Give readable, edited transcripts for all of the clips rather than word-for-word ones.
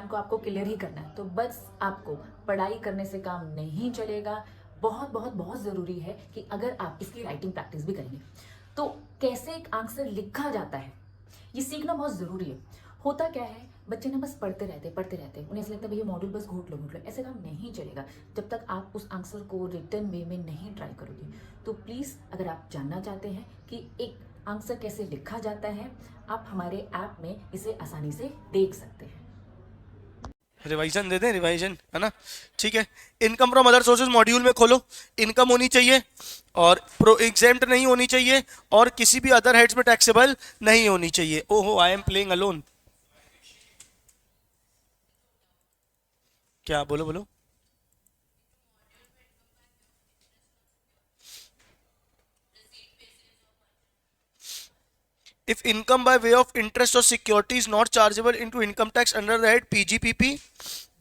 Exam को आपको clear ही करना है, तो बस आपको पढ़ाई करने से काम नहीं चलेगा। बहुत बहुत बहुत ज़रूरी है कि अगर आप इसकी राइटिंग प्रैक्टिस भी करेंगे तो कैसे एक आंसर लिखा जाता है ये सीखना बहुत ज़रूरी है। होता क्या है, बच्चे ना बस पढ़ते रहते, उन्हें ऐसा लगता है भैया मॉड्यूल बस घोट लो। ऐसे काम नहीं चलेगा जब तक आप उस आंसर को रिटर्न वे में नहीं ट्राई करोगे। तो प्लीज़ अगर आप जानना चाहते हैं कि एक आंसर कैसे लिखा जाता है, आप हमारे ऐप में इसे आसानी से देख सकते हैं। रिवाइजन दे दें, रिवाइजन है ना, ठीक है। Income from other sources module में खोलो, इनकम होनी चाहिए और प्रो एग्जेम्प्ट नहीं होनी चाहिए और किसी भी अदर हेड्स में टैक्सेबल नहीं होनी चाहिए। ओहो, आई एम प्लेइंग अलोन। क्या बोलो बोलो। If income by way of interest or security is not chargeable into income tax under the head PGPP,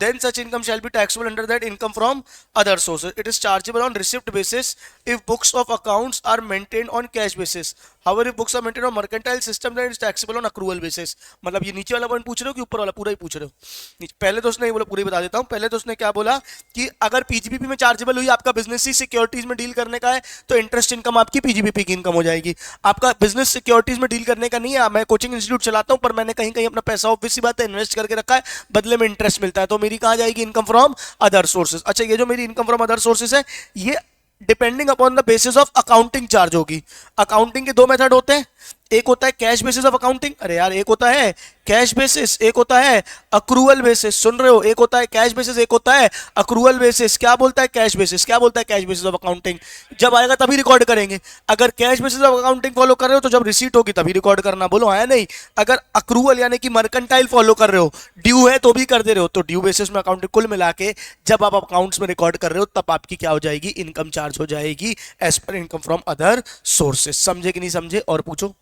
then such income shall be taxable under that income from other sources. It is chargeable on receipt basis if books of accounts are maintained on cash basis. However, if books are maintained on mercantile system, then it is taxable on accrual basis. मतलब ये नीचे वाला point पूछ रहे हो कि ऊपर वाला पूरा ही पूछ रहे हो? पहले तो उसने ये बोला, पूरी बता देता हूँ। पहले तो उसने क्या बोला कि अगर पीजीबीपी में चार्जेबल हुई, आपका बिजनेस ही सिक्योरिटीज में डील करने का है, तो इंटरेस्ट इनकम आपकी पीजीबीपी की इनकम हो जाएगी। आपका बिजनेस सिक्योरिटीज में डील करने का नहीं है, मैं कोचिंग इंस्टीट्यूट चलाता हूं पर मैंने कहीं कहीं अपना पैसा ऑब्वियस सी बात है इन्वेस्ट करके रखा है, बदले में इंटरेस्ट मिलता है, तो मेरी कहां जाएगी? Income from other sources. अच्छा, ये जो मेरी इनकम फ्रॉम अदर सोर्सेज है, ये depending upon the basis of accounting charge होगी। अकाउंटिंग के दो मेथड होते हैं, एक होता है कैश बेसिस ऑफ अकाउंटिंग, अरे यार एक होता है कैश बेसिस, एक होता है अक्रूवल बेसिस। सुन रहे हो? एक होता है कैश बेसिस, एक होता है अक्रूवल बेसिस। क्या बोलता है कैश बेसिस? क्या बोलता है कैश बेसिस ऑफ अकाउंटिंग? जब आएगा तभी रिकॉर्ड करेंगे। अगर cash basis of accounting follow कर रहे हो तो जब रिसीट होगी तभी रिकॉर्ड करना, बोलो है नहीं। अगर अक्रूवल यानी कि मर्केंटाइल फॉलो कर रहे हो, ड्यू है तो भी कर दे रहे हो, तो ड्यू बेसिस में अकाउंटिंग कुल मिला के जब आप अकाउंट्स में रिकॉर्ड कर रहे हो तब आपकी क्या हो जाएगी? इनकम चार्ज हो जाएगी as per income from other sources. समझे कि नहीं समझे? और पूछो।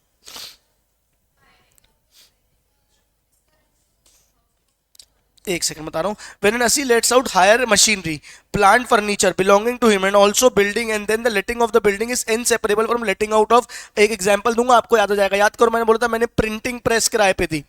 एक सेकंड बता रहा हूं। When an assessee lets out hire machinery, plant, furniture belonging to him and also building, and then the letting of the building is inseparable from letting out of। एक एग्जांपल दूंगा, आपको याद हो जाएगा। याद करो, मैंने बोला था मैंने प्रिंटिंग प्रेस किराए पे दी,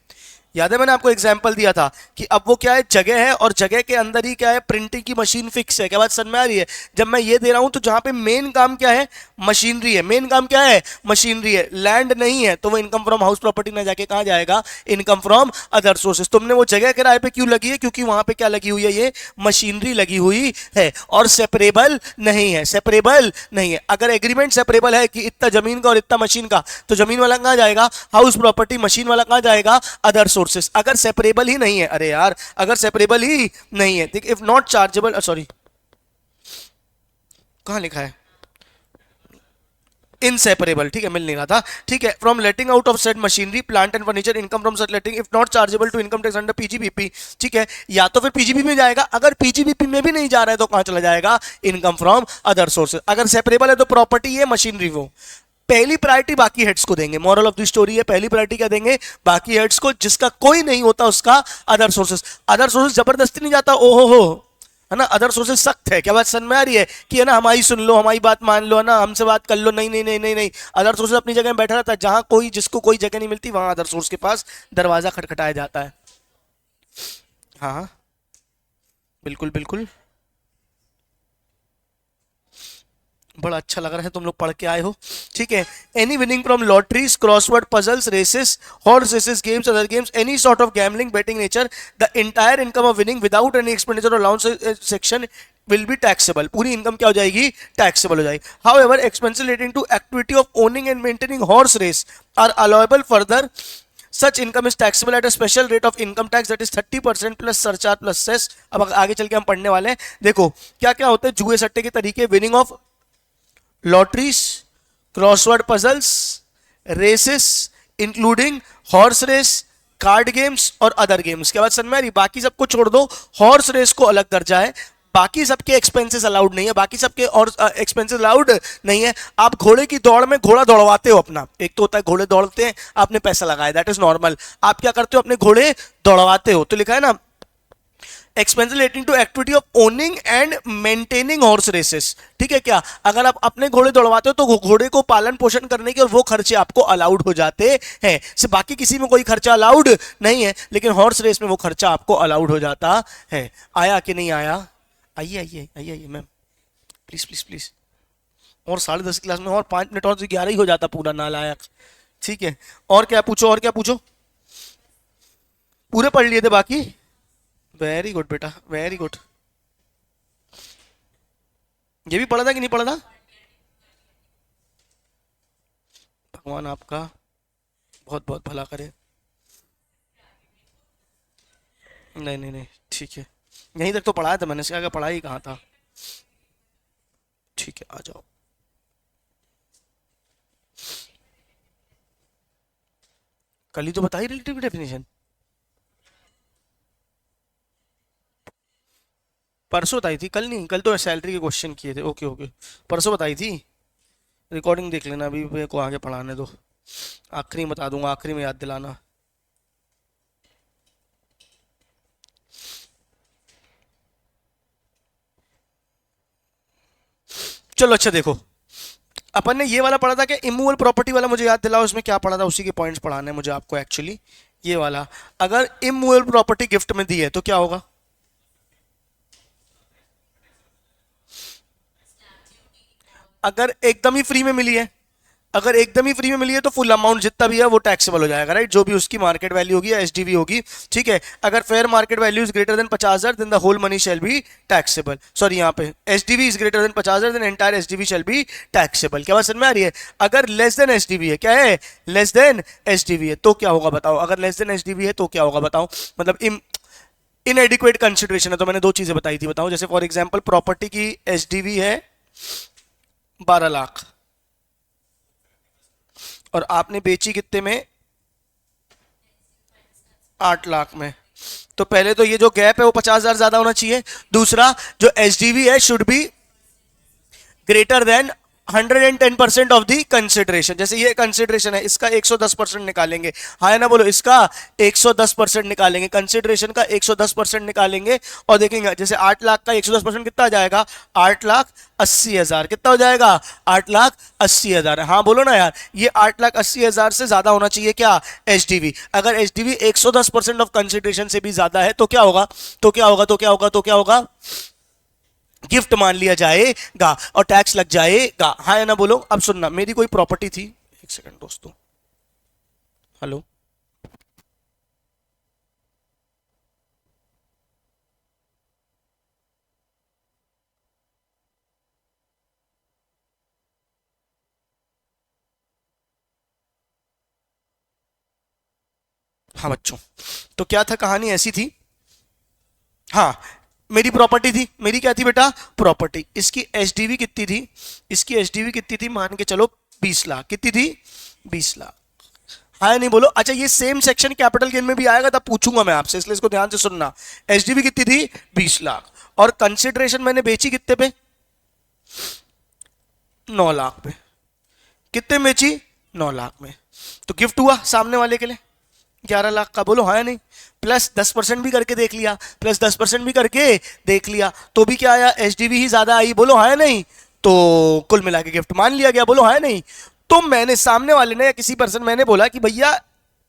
याद है? मैंने आपको एग्जांपल दिया था कि अब वो क्या है, जगह है और जगह के अंदर ही क्या है, प्रिंटिंग की मशीन फिक्स है। क्या बात समझ में आ रही है? जब मैं ये दे रहा हूं तो जहां पे मेन काम क्या है, मशीनरी है। मेन काम क्या है, मशीनरी है, लैंड नहीं है, तो वो इनकम फ्रॉम हाउस प्रॉपर्टी ना जाके कहां जाएगा? Income from other sources. तुमने वो जगह किराए पे क्यों लगी है? क्योंकि वहां पे क्या लगी हुई है, ये मशीनरी लगी हुई है और सेपरेबल नहीं है। सेपरेबल नहीं है। अगर एग्रीमेंट सेपरेबल है कि इतना जमीन का और इतना मशीन का, तो जमीन वाला कहां जाएगा? House property. मशीन वाला कहां जाएगा? Other sources. अगर सेपरेबल ही नहीं है, अरे यार अगर सेपरेबल ही नहीं है, ठीक, इफ नॉट चार्जेबल, सॉरी कहां लिखा है? इनसेपरेबल, ठीक है, मिल नहीं रहा था, ठीक है। From letting out of set machinery, plant and furniture, income from such letting if not chargeable to income tax under PGBP, ठीक है। या तो फिर पीजीबीपी में जाएगा, अगर पीजीबीपी में भी नहीं जा रहा है तो कहां चला जाएगा? Income from other sources. अगर सेपरेबल है तो प्रॉपर्टी है, मशीनरी वो। पहली प्रायोरिटी बाकी हेड्स को देंगे। मॉरल ऑफ द स्टोरी है, पहली प्रायोरिटी क्या देंगे? बाकी हेड्स को। जिसका कोई नहीं होता उसका अदर सोर्सेस। अदर सोर्सेस जबरदस्ती नहीं जाता, ओहो हो, है ना। अदर सोर्सेस सख्त है। क्या बात समझ में आ रही है? कि है ना, हमारी सुन लो, हमारी बात मान लो, है ना, हमसे बात कर लो। नहीं नहीं नहीं नहीं नहीं, अदर सोर्सेस अपनी जगह में बैठा रहता है। जहां कोई, जिसको कोई जगह नहीं मिलती, वहां अदर सोर्स के पास दरवाजा खटखटाया जाता है। हाँ हाँ, बिल्कुल बिल्कुल, बड़ा अच्छा लग रहा है, तुम लोग पढ़ के आए हो, ठीक है। Any winning from lotteries, crossword puzzles, races, horse races, games, other games, any sort of gambling, betting nature, the entire income of winning without any expenditure or allowance section will be taxable. पूरी income क्या हो जाएगी? Taxable हो जाएगी। However expenses relating to activity of owning and maintaining horse race are allowable further. Such income is taxable at a special rate of income tax that is 30% plus surcharge plus cess। अब आगे चल के हम पढ़ने वाले हैं। देखो क्या क्या होते हैं जुए सट्टे के तरीके। Winning of lotteries, crossword puzzles, races including horse race, card games और अदर गेम्स। के बाद समझ में आ रही? बाकी सबको छोड़ दो, हॉर्स रेस को अलग दर्जा है, बाकी सबके एक्सपेंसेस अलाउड नहीं है, बाकी सबके और एक्सपेंसेस अलाउड नहीं है। आप घोड़े की दौड़ में घोड़ा दौड़वाते हो अपना, एक तो होता है घोड़े दौड़ते हैं, आपने पैसा लगाया, दैट इज नॉर्मल। आप क्या करते हो? अपने घोड़े दौड़वाते हो, तो लिखा है ना expense relating to activity of owning and maintaining horse races, ठीक है क्या? अगर आप अपने घोड़े दौड़वाते हो तो घोड़े को पालन पोषण करने के और वो खर्चे आपको अलाउड हो जाते हैं। सिर्फ बाकी किसी में कोई खर्चा अलाउड नहीं है, लेकिन हॉर्स रेस में वो खर्चा आपको अलाउड हो जाता है। आया कि नहीं आया? आइए आइए आइए आइए मैम, प्लीज प्लीज प्लीज। और 10:30 क्लास में और 5 मिनट और तो 11 ही हो जाता पूरा नालायक। ठीक है, और क्या पूछो, और क्या पूछो? पूरे पढ़ लिए थे बाकी? वेरी गुड बेटा, वेरी गुड। ये भी पढ़ा था कि नहीं पढ़ा था? भगवान आपका बहुत बहुत भला करे। नहीं नहीं नहीं, ठीक है, यहीं तक तो पढ़ाया था मैंने, इसका पढ़ाई कहाँ था? ठीक है, आ जाओ। कल ही तो बताई रिलेटिव डेफिनेशन, परसों बताई थी, कल नहीं, कल तो सैलरी के क्वेश्चन किए थे। ओके ओके, परसों बताई थी। रिकॉर्डिंग देख लेना, अभी मेरे को आगे पढ़ाने दो, आखिरी में बता दूंगा, आखिरी में याद दिलाना। चलो अच्छा देखो, अपन ने ये वाला पढ़ा था कि इमूवेबल प्रॉपर्टी वाला, मुझे याद दिलाओ इसमें क्या पढ़ा था, उसी के पॉइंट्स पढ़ाने मुझे आपको एक्चुअली। ये वाला, अगर इमूवेबल प्रॉपर्टी गिफ्ट में दी है तो क्या होगा? अगर एकदम ही फ्री में मिली है, अगर एकदम ही फ्री में मिली है तो फुल अमाउंट जितना भी है वो टैक्सेबल हो जाएगा, राइट? जो भी उसकी मार्केट वैल्यू होगी या एसडीवी होगी, ठीक है। अगर fair market value is greater than 50,000 then the whole money shall be taxable. Sorry, यहाँ पे SDV is greater than 50,000 then entire SDV shall be taxable. क्या बात समझ में आ रही है? अगर लेस देन एसडीवी है, क्या है? लेस देन एसडीवी है तो क्या होगा बताओ? अगर लेस देन एसडीवी है तो क्या होगा बताओ? मतलब इनएडिक्वेट कंसिडरेशन है तो मैंने दो चीजें बताई थी, बताओ। जैसे फॉर एग्जांपल प्रॉपर्टी की एसडीवी है 12 लाख और आपने बेची कितने में? 8 लाख में। तो पहले तो ये जो गैप है वो 50,000 ज्यादा होना चाहिए। दूसरा, जो एसडीवी है should be greater than 110% of the consideration. जैसे ये कंसिडरेशन है, इसका 110% निकालेंगे, हाँ ना बोलो, इसका 110% निकालेंगे, कंसिडरेशन का 110% निकालेंगे और देखेंगे जैसे 8 लाख का 110% कितना आ जाएगा? 8,80,000। कितना हो जाएगा? 8,80,000। हाँ बोलो ना यार, ये 8,80,000 से ज्यादा होना चाहिए क्या? एचडीवी। अगर एचडीवी 110% ऑफ कंसिडरेशन से भी ज्यादा है तो क्या होगा? तो क्या होगा? तो क्या होगा? तो क्या होगा? गिफ्ट मान लिया जाएगा और टैक्स लग जाएगा, हाँ या ना बोलो। अब सुनना, मेरी कोई प्रॉपर्टी थी, एक सेकंड दोस्तों, हेलो, हाँ बच्चों, तो क्या था, कहानी ऐसी थी। हाँ, मेरी प्रॉपर्टी थी, मेरी क्या थी बेटा? प्रॉपर्टी। इसकी एचडीवी कितनी थी? इसकी एचडीवी कितनी थी? मान के चलो 20 लाख। कितनी थी? 20 लाख। हाँ नहीं बोलो। अच्छा, ये सेम सेक्शन कैपिटल गेन में भी आएगा, तब पूछूंगा मैं आपसे, इसलिए इसको ध्यान से सुनना। एचडीवी कितनी थी? 20 लाख। और कंसिडरेशन मैंने बेची कितने पे? 9 लाख पे। कितने में बेची? 9 लाख में। तो गिफ्ट हुआ सामने वाले के लिए 11 लाख का, बोलो हाँ या नहीं? प्लस 10% भी करके देख लिया, प्लस 10% भी करके देख लिया तो भी क्या आया? एचडीवी ही ज्यादा आई, बोलो हाँ या नहीं? तो कुल मिला के गिफ्ट मान लिया गया, बोलो हाँ या नहीं? तो मैंने, सामने वाले ने या किसी पर्सन, मैंने बोला कि भैया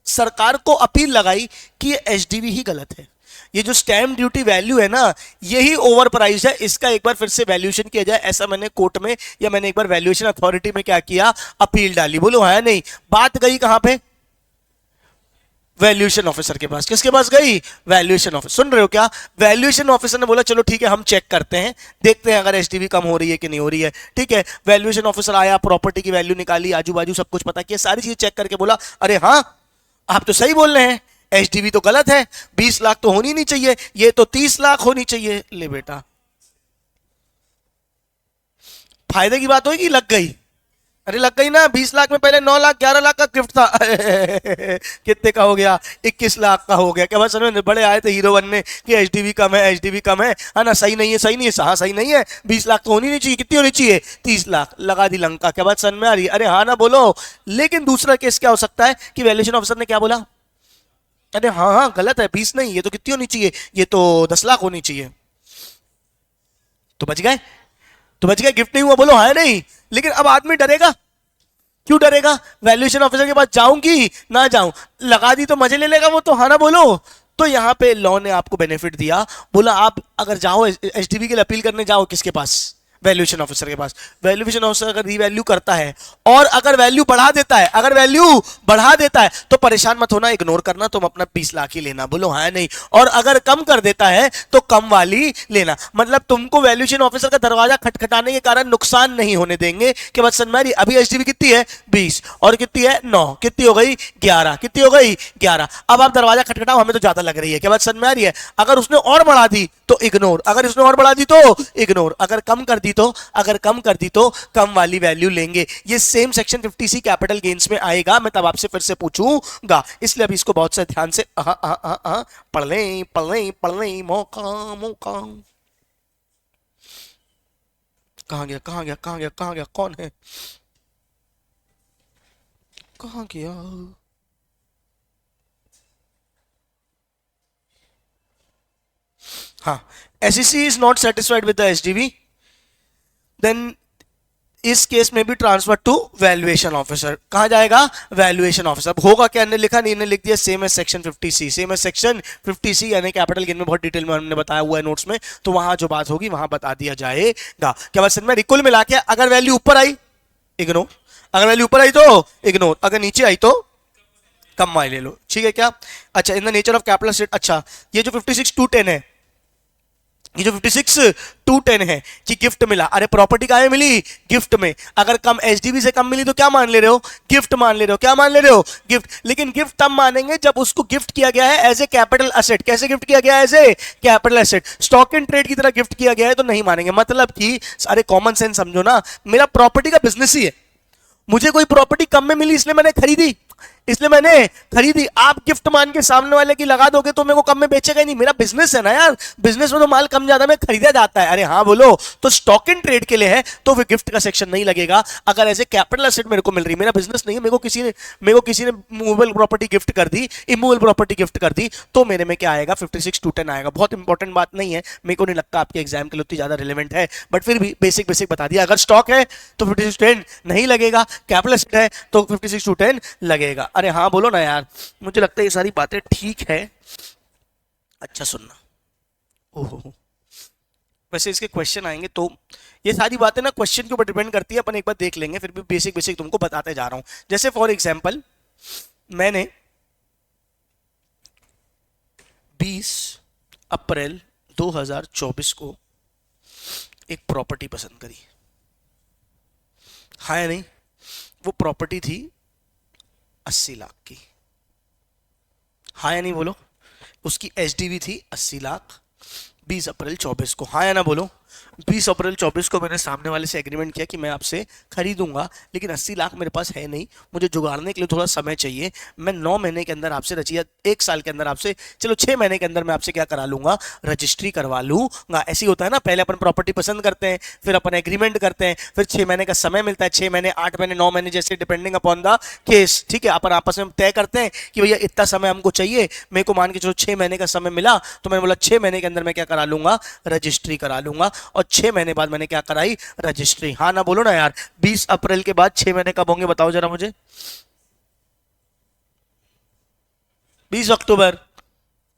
सरकार को अपील लगाई कि ये एचडीवी ही गलत है, ये जो स्टैम्प ड्यूटी वैल्यू है ना, यही ओवर प्राइस है, इसका एक बार फिर से वैल्यूएशन किया जाए। ऐसा मैंने कोर्ट में, या मैंने एक बार वैल्यूएशन अथॉरिटी में क्या किया? अपील डाली, बोलो हाँ या नहीं? बात गई कहां पे? वैल्यूएशन ऑफिसर के पास। किसके पास गई? Valuation officer. सुन रहे हो क्या? वैल्यूएशन ऑफिसर ने बोला चलो ठीक है, हम चेक करते हैं, देखते हैं अगर एचडीवी कम हो रही है कि नहीं हो रही है। ठीक है, वैल्यूएशन ऑफिसर आया, प्रॉपर्टी की वैल्यू निकाली, आजू बाजू सब कुछ पता किया, सारी चीज चेक करके बोला अरे हाँ, आप तो सही बोल रहे हैं, एचडीवी तो गलत है, 20 लाख तो होनी नहीं चाहिए, ये तो 30 लाख होनी चाहिए। ले बेटा, फायदे की बात होगी, लग गई। अरे लग गई ना, 20 लाख में पहले 9 लाख 11 लाख का गिफ्ट था कितने का हो गया? 21 लाख का हो गया। क्या बात समझ में? बड़े आए थे हीरो बनने कि एचडीवी कम है, एचडीवी कम है ना, सही नहीं है, सही नहीं है, हाँ सही नहीं है, 20 लाख तो होनी नहीं चाहिए, कितनी होनी चाहिए? 30 लाख। लगा दी लंका। क्या बात समझ में आ रही है? अरे हाँ ना बोलो। लेकिन दूसरा केस क्या हो सकता है कि वैल्यूएशन ऑफिसर ने क्या बोला? अरे हाँ हाँ गलत है, 20 नहीं, ये तो कितनी होनी चाहिए, ये तो 10 लाख होनी चाहिए। तो बच गए, तो बच गए, गिफ्ट नहीं हुआ, बोलो हाँ नहीं। लेकिन अब आदमी डरेगा, क्यों डरेगा? वैल्यूएशन ऑफिसर के पास जाऊंगी ना जाऊं, लगा दी तो मजे ले लेगा वो, तो हाँ ना बोलो। तो यहां पे लॉ ने आपको बेनिफिट दिया, बोला आप अगर जाओ एचडीबी के लिए अपील करने जाओ, किसके पास? वैल्यूएशन ऑफिसर के पास। वैल्यूएशन ऑफिसर अगर रीवैल्यू करता है और अगर वैल्यू बढ़ा देता है, अगर वैल्यू बढ़ा देता है तो परेशान मत होना, इग्नोर करना, तुम अपना 20 लाख ही लेना, बोलो हाँ नहीं। और अगर कम कर देता है तो कम वाली लेना, मतलब तुमको वैल्यूएशन ऑफिसर का दरवाजा खटखटाने के कारण नुकसान नहीं होने देंगे कि बस सनमारी अभी एचडीबी कितनी है 20 और कितनी है 9, कितनी हो गई 11, कितनी हो गई 11। अब आप दरवाजा खटखटाओ, हमें तो ज्यादा लग रही है, क्या बात समझ में आ रही है? अगर उसने और बढ़ा दी तो इग्नोर, अगर उसने और बढ़ा दी तो इग्नोर, अगर कम कर दी तो, अगर कम कर दी तो कम वाली वैल्यू लेंगे। ये same section 50C capital gains में आएगा, मैं तब आपसे फिर से पूछूंगा, इसलिए अभी इसको बहुत से ध्यान से पढ़ लें पढ़ लें पढ़ लें। मौका मौका, कहां गया कहां गया कहां गया कहां गया, कौन है, कहां गया? हाँ, SEC is not satisfied with the SDV, then इस केस में भी ट्रांसफर टू वैल्यूएशन ऑफिसर। कहां जाएगा? Valuation officer. होगा क्या, इन्हें लिखा नहीं, इन्हें लिख दिया same as section 50C, same as section 50C, यानी कैपिटल गेन में बहुत डिटेल में हमने बताया हुआ है नोट्स में, तो वहां जो बात होगी वहां बता दिया जाएगा। क्या बात समझ में? कुल मिला के अगर वैल्यू ऊपर आई इग्नोर, अगर वैल्यू ऊपर आई तो इग्नोर, अगर नीचे आई तो कम वाली ले लो, ठीक है क्या? अच्छा, in the nature of capital asset, अच्छा ये जो 56/210 है, ये जो 56/210 है कि गिफ्ट मिला, अरे प्रॉपर्टी कहाँ मिली? गिफ्ट में। अगर कम एचडीबी से कम मिली तो क्या मान ले रहे हो? गिफ्ट मान ले रहे हो। क्या मान ले रहे हो? गिफ्ट। लेकिन गिफ्ट तब मानेंगे जब उसको गिफ्ट किया गया है एज ए कैपिटल एसेट। कैसे गिफ्ट किया गया है? As a capital asset. Stock in trade की तरह गिफ्ट किया गया है तो नहीं मानेंगे। मतलब कि अरे कॉमन सेंस समझो ना, मेरा प्रॉपर्टी का बिजनेस ही है, मुझे कोई प्रॉपर्टी कम में मिली इसलिए मैंने खरीदी, इसलिए मैंने खरीदी। आप गिफ्ट मान के सामने वाले की लगा दोगे तो मेरे को कम में बेचेगा ही नहीं, मेरा बिजनेस है ना यार, बिजनेस में तो माल कम ज्यादा में खरीदा जाता है। अरे हाँ बोलो। तो स्टॉक इन ट्रेड के लिए है तो फिर गिफ्ट का सेक्शन नहीं लगेगा। अगर ऐसे कैपिटल एसेट मेरे को मिल रही, मेरा बिजनेस नहीं है, मेरे को किसी ने मूवेबल प्रॉपर्टी गिफ्ट कर दी, इमूवेबल प्रॉपर्टी गिफ्ट कर दी, तो मेरे में क्या आएगा? 56/210 आएगा। बहुत इंपॉर्टेंट बात नहीं है, मेरे को नहीं लगता आपके एग्जाम के लिए उतनी ज्यादा रिलेवेंट है, बट फिर भी बेसिक बता दिया। अगर स्टॉक है तो 56/210 नहीं लगेगा, कैपिटल एसेट है तो 56/210 लगेगा। अरे हाँ बोलो ना यार, मुझे लगता है ये सारी बातें ठीक है। अच्छा सुनना, ओहो, वैसे इसके क्वेश्चन आएंगे तो ये सारी बातें ना क्वेश्चन के ऊपर डिपेंड करती है, अपन एक बार देख लेंगे, फिर भी बेसिक तुमको बताते जा रहा हूं। जैसे फॉर एग्जांपल मैंने 20 अप्रैल 2024 को एक प्रॉपर्टी पसंद करी, हाँ या नहीं? वो प्रॉपर्टी थी 80 लाख की, हाँ या नहीं बोलो? उसकी एचडीवी थी 80 लाख 20 अप्रैल 24 को, हाँ या ना बोलो? 20 अप्रैल 24 को मैंने सामने वाले से एग्रीमेंट किया कि मैं आपसे खरीदूंगा, लेकिन 80 लाख मेरे पास है नहीं, मुझे जुगाड़ने के लिए थोड़ा समय चाहिए। मैं 9 महीने के अंदर आपसे रचिया 1 साल के अंदर आपसे, चलो 6 महीने के अंदर मैं आपसे क्या करा लूंगा? रजिस्ट्री करवा लूंगा। ऐसे ही होता है ना, पहले अपन प्रॉपर्टी पसंद करते हैं, फिर अपन एग्रीमेंट करते हैं, फिर 6 महीने का समय मिलता है, 6 महीने 8 महीने 9 महीने जैसे डिपेंडिंग अपॉन द केस, ठीक है? अपन आपस में तय करते हैं कि भैया इतना समय हमको चाहिए। मेरे को मान के चलो 6 महीने का समय मिला, तो मैंने बोला 6 महीने के अंदर मैं क्या करा लूंगा? रजिस्ट्री करा लूंगा। और 6 महीने बाद मैंने क्या कराई? रजिस्ट्री। हाँ ना बोलो ना यार? 20 अप्रैल के बाद 6 महीने कब होंगे बताओ जरा मुझे? 20 अक्टूबर।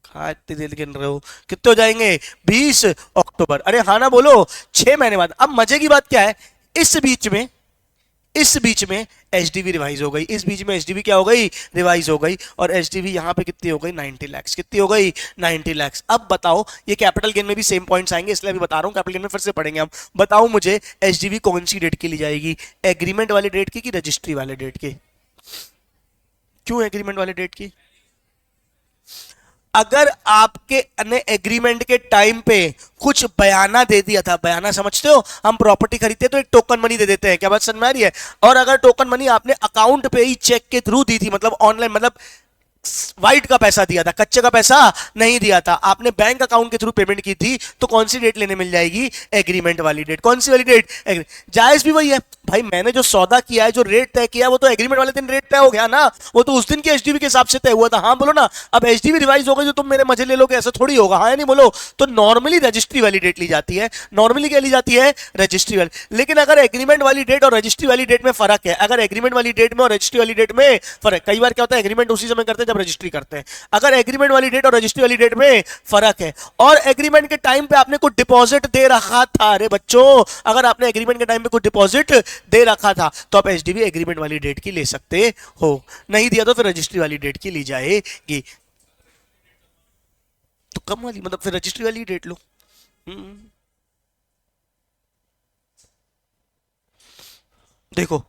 हाँ इतनी देर गिन रहे हो, कितने हो जाएंगे? 20 अक्टूबर। अरे हाँ ना बोलो? 6 महीने बाद। अब मजे की बात क्या है, इस बीच में एचडीवी रिवाइज हो गई, इस बीच में एचडीवी क्या हो गई? रिवाइज हो गई। और एचडीवी यहां पे कितनी हो गई? 90 लाख। कितनी हो गई? 90 लाख। अब बताओ, ये कैपिटल गेन में भी सेम पॉइंट्स आएंगे, इसलिए अभी बता रहा हूं, कैपिटल गेन में फिर से पढ़ेंगे हम। बताओ मुझे एचडीवी कौन सी डेट की ली जाएगी? एग्रीमेंट वाले डेट की कि रजिस्ट्री वाले डेट की? क्यों एग्रीमेंट वाले डेट की? अगर आपके एग्रीमेंट के टाइम पे कुछ बयाना दे दिया था, बयाना समझते हो? हम प्रॉपर्टी खरीदते तो एक टोकन मनी दे देते हैं, क्या बात समझ में आ रही है? और अगर टोकन मनी आपने अकाउंट पे ही चेक के थ्रू दी थी, मतलब ऑनलाइन, मतलब वाइट का पैसा दिया था, कच्चे का पैसा नहीं दिया था, आपने बैंक अकाउंट के थ्रू पेमेंट की थी, तो कौन सी डेट लेने मिल जाएगी? एग्रीमेंट वाली डेट। कौन सी वाली डेट? जायज भी वही है भाई, मैंने जो सौदा किया है, जो रेट तय किया, वो तो एग्रीमेंट वाले दिन रेट तय हो गया ना, वो तो उस दिन के एचडीबी के हिसाब से तय हुआ था। हाँ बोलो ना। अब एचडीबी रिवाइज हो गई तो तुम मेरे मजे ले लोगे, ऐसा थोड़ी होगा। हाँ या नहीं बोलो। तो नॉर्मली रजिस्ट्री वाली डेट ली जाती है। नॉर्मली क्या ली जाती है? रजिस्ट्री वाली। लेकिन अगर एग्रीमेंट वाली डेट और रजिस्ट्री वाली डेट में फर्क है, अगर एग्रीमेंट वाली डेट में और रजिस्ट्री वाली डेट में फर्क, कई बार क्या होता है एग्रीमेंट उसी समय करते हैं जब रजिस्ट्री करते हैं। अगर एग्रीमेंट वाली डेट और रजिस्ट्री वाली डेट में फर्क है और एग्रीमेंट के टाइम पे आपने कुछ डिपॉजिट दे रखा था, अरे बच्चों अगर आपने एग्रीमेंट के टाइम पे कुछ डिपॉजिट दे रखा था तो आप एचडीबी एग्रीमेंट वाली डेट की ले सकते हो, नहीं दिया तो फिर रजिस्ट्री वाली डेट की ली जाएगी। तो कम वाली मतलब फिर रजिस्ट्री वाली डेट लो। देखो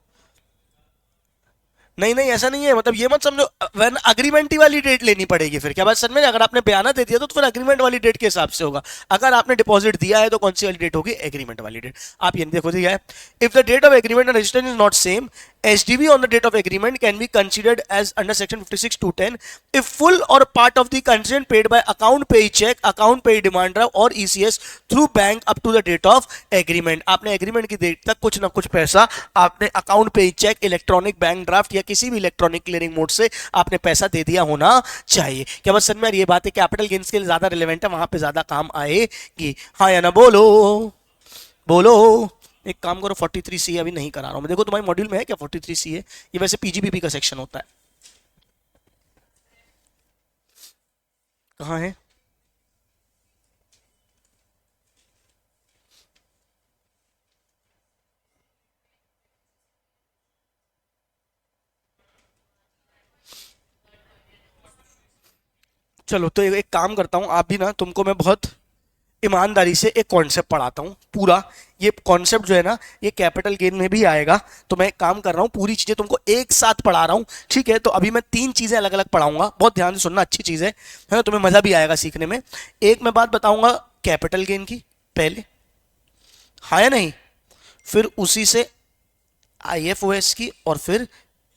नहीं नहीं ऐसा नहीं है, मतलब ये मत समझो वरना अग्रीमेंट ही वाली डेट लेनी पड़ेगी। फिर क्या बात सर में, अगर आपने बयाना दे दिया तो फिर अग्रीमेंट वाली डेट के हिसाब से होगा। अगर आपने डिपॉजिट दिया है तो कौन सी वाली डेट होगी? एग्रीमेंट वाली डेट। आप ये देखो दिया है, if the date of agreement and registration is not same, SDB on the date of agreement can be considered as under section 56(2)(10) if full or part of the consideration paid by account pay check, account pay demand draft or ECS through bank up to the date of agreement। आपने agreement की date तक कुछ ना कुछ पैसा आपने account पे check, electronic bank draft या किसी भी इलेक्ट्रॉनिक क्लियरिंग मोड से आपने पैसा दे दिया होना चाहिए। क्या बस समझ में ये बात है? कैपिटल गेन्स के लिए ज्यादा रिलेवेंट है, वहां पे ज्यादा काम आएगी। हाँ या ना बोलो, बोलो। एक काम करो 43C अभी नहीं करा रहा हूं मैं, देखो तुम्हारे मॉड्यूल में है क्या 43C है? ये वैसे पीजीपीपी का सेक्शन होता है। कहाँ है? चलो तो एक काम करता हूं, आप भी ना, तुमको मैं बहुत ईमानदारी से एक कॉन्सेप्ट पढ़ाता हूँ पूरा। ये कॉन्सेप्ट जो है ना ये कैपिटल गेन में भी आएगा, तो मैं एक काम कर रहा हूँ पूरी चीजें तुमको एक साथ पढ़ा रहा हूँ, ठीक है? तो अभी मैं 3 चीजें अलग अलग पढ़ाऊंगा, बहुत ध्यान से सुनना, अच्छी चीज है ना, तुम्हें मजा भी आएगा सीखने में। एक मैं बात बताऊंगा कैपिटल गेन की पहले, हाँ या नहीं, फिर उसी से IFOS की और फिर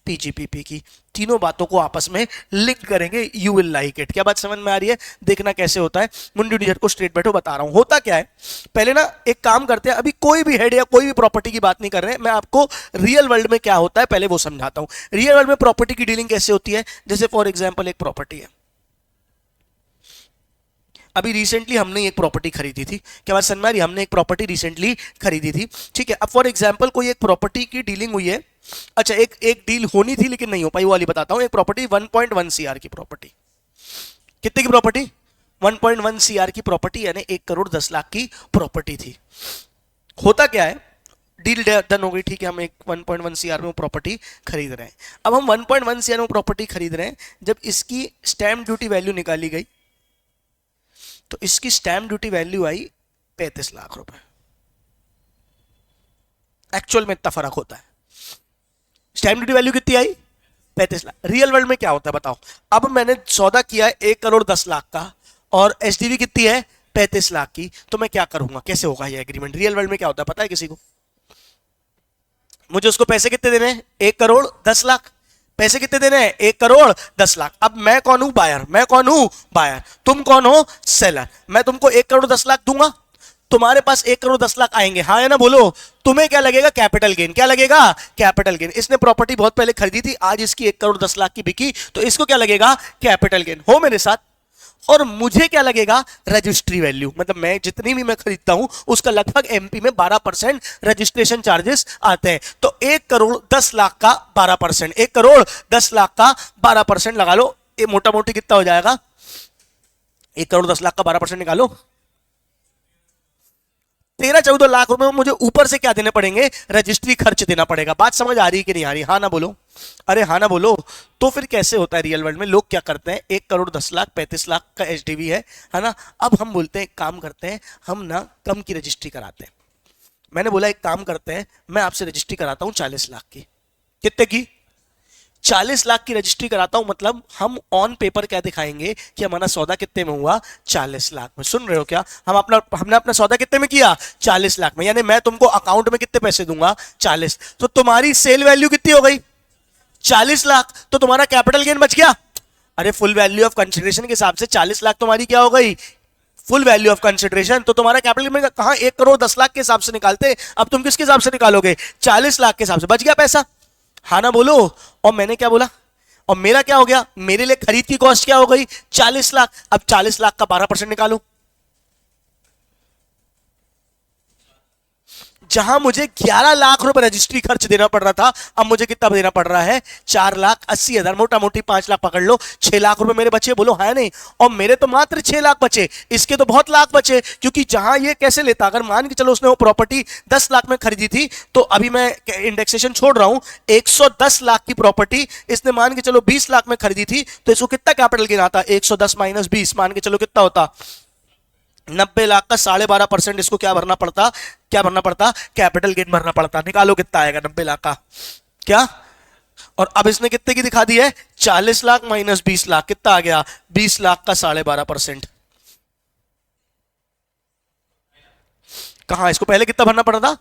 पीजीपीपी की, तीनों बातों को आपस में लिंक करेंगे। You will like it. क्या बात समझ में आ रही है? देखना कैसे होता है, मुंडी डिजर को स्ट्रेट बैठो बता रहा हूं। होता क्या है, पहले ना एक काम करते हैं, अभी कोई भी हेड या कोई भी प्रॉपर्टी की बात नहीं कर रहे हैं, मैं आपको रियल वर्ल्ड में क्या होता है पहले वो समझाता हूं। रियल वर्ल्ड में प्रॉपर्टी की डीलिंग कैसे होती है? जैसे फॉर एग्जाम्पल एक प्रॉपर्टी है, अभी रिसेंटली हमने एक प्रॉपर्टी खरीदी थी। क्या बात समझ में आ रही है? हमने एक प्रॉपर्टी रिसेंटली खरीदी थी, ठीक है? अब फॉर एग्जाम्पल कोई एक प्रॉपर्टी की डीलिंग हुई है, अच्छा एक डील होनी थी लेकिन नहीं हो पाई, वो वाली बताता हूं। एक प्रॉपर्टी 1.1 CR की प्रॉपर्टी, कितने की प्रॉपर्टी? 1.1 CR की प्रॉपर्टी, यानी 1 करोड़ 10 लाख की प्रॉपर्टी थी। होता क्या है, डील डन हो गई, ठीक है, हम एक 1.1 CR में प्रॉपर्टी खरीद रहे हैं। अब हम 1.1 CR में प्रॉपर्टी खरीद रहे हैं, जब इसकी स्टैंप ड्यूटी वैल्यू निकाली गई तो इसकी स्टैंप ड्यूटी वैल्यू आई 35 लाख रुपए। एक्चुअल में इतना फर्क होता है, स्टैंप ड्यूटी वैल्यू कितनी आई? 35 लाख। रियल वर्ल्ड में क्या होता है बताओ? अब मैंने सौदा किया है 1 करोड़ 10 लाख का और एसडीवी कितनी है? 35 लाख की, तो मैं क्या करूंगा, कैसे होगा ये एग्रीमेंट? रियल वर्ल्ड में क्या होता है पता है किसी को? मुझे उसको पैसे कितने देने हैं? 1 करोड़ 10 लाख। पैसे कितने देने हैं? 1 करोड़ 10 लाख। अब मैं कौन हूं? बायर। मैं कौन हूं? बायर। तुम कौन हो? सेलर। मैं तुमको 1 करोड़ 10 लाख दूंगा, तुम्हारे पास 1 करोड़ 10 लाख आएंगे, हाँ या ना बोलो? तुम्हें क्या लगेगा? Capital gain. क्या लगेगा? Capital gain. इसने प्रॉपर्टी बहुत पहले खरीदी थी, आज इसकी 1 करोड़ 10 लाख की बिकी, तो इसको क्या लगेगा? Capital gain. हो मेरे साथ? और मुझे क्या लगेगा? Registry value. मतलब मैं जितनी भी मैं खरीदता हूं उसका लगभग एमपी में 12% रजिस्ट्रेशन चार्जेस आते हैं। तो 1 करोड़ 10 लाख का 12%, 1 करोड़ 10 लाख का 12% लगा लो, ये मोटा मोटी कितना हो जाएगा? 1 करोड़ 10 लाख का 12% निकालो, 13-14 लाख रुपए में मुझे ऊपर से क्या देने पड़ेंगे? रजिस्ट्री खर्च देना पड़ेगा। बात समझ आ रही है कि नहीं आ रही? हाँ ना बोलो, अरे हाँ ना बोलो। तो फिर कैसे होता है रियल वर्ल्ड में? लोग क्या करते हैं, 1 करोड़ 10 लाख 35 लाख का एचडीवी है ना? अब हम बोलते हैं एक काम करते हैं, हम ना कम की रजिस्ट्री कराते हैं। मैंने बोला एक काम करते हैं, मैं आपसे रजिस्ट्री कराता हूं 40 लाख की। कितने की? 40 लाख की रजिस्ट्री कराता हूं, मतलब हम ऑन पेपर क्या दिखाएंगे कि हमारा सौदा कितने में हुआ? 40 लाख में। सुन रहे हो क्या? हमने अपना सौदा कितने में किया? 40 लाख में। यानी मैं तुमको अकाउंट में कितने पैसे दूंगा? 40। तो तुम्हारी सेल वैल्यू कितनी हो गई? 40 लाख। तो तुम्हारा कैपिटल गेन बच गया? अरे फुल वैल्यू ऑफ कंसिडरेशन के हिसाब से 40 लाख तुम्हारी क्या हो गई, फुल वैल्यू ऑफ कंसिडरेशन। तो तुम्हारा कैपिटल में कहां 1 करोड़ 10 लाख के हिसाब से निकालते, अब तुम किसके हिसाब से निकालोगे, 40 लाख के हिसाब से। बच गया पैसा, हाँ ना बोलो। और मैंने क्या बोला, और मेरा क्या हो गया, मेरे लिए खरीद की कॉस्ट क्या हो गई 40 लाख। अब 40 लाख का 12% निकालो। जहां मुझे 11 लाख रुपए रजिस्ट्री खर्च देना पड़ रहा था, अब मुझे कितना देना पड़ रहा है, 4,80,000, मोटा मोटी 5 लाख पकड़ लो, 6 लाख रुपए मेरे बचे, बोलो है नहीं। और मेरे तो मात्र 6 लाख बचे, इसके तो बहुत लाख बचे, क्योंकि जहां ये कैसे लेता, अगर मान के चलो उसने वो प्रॉपर्टी 10 लाख में खरीदी थी, तो अभी मैं इंडेक्सेशन छोड़ रहा हूं, 110 लाख की प्रॉपर्टी इसने मान के चलो 20 लाख में खरीदी थी, तो इसको कितना कैपिटल गेन आता, 110 माइनस 20, मान के चलो कितना होता, 90 लाख का 12.5% इसको क्या भरना पड़ता, कैपिटल गेन भरना पड़ता। निकालो कितना आएगा 90 लाख का, क्या, और अब इसने कितने की दिखा दी है, 40 लाख माइनस 20 लाख, कितना आ गया, 20 लाख का 12.5%। कहां, इसको पहले कितना भरना पड़ा था,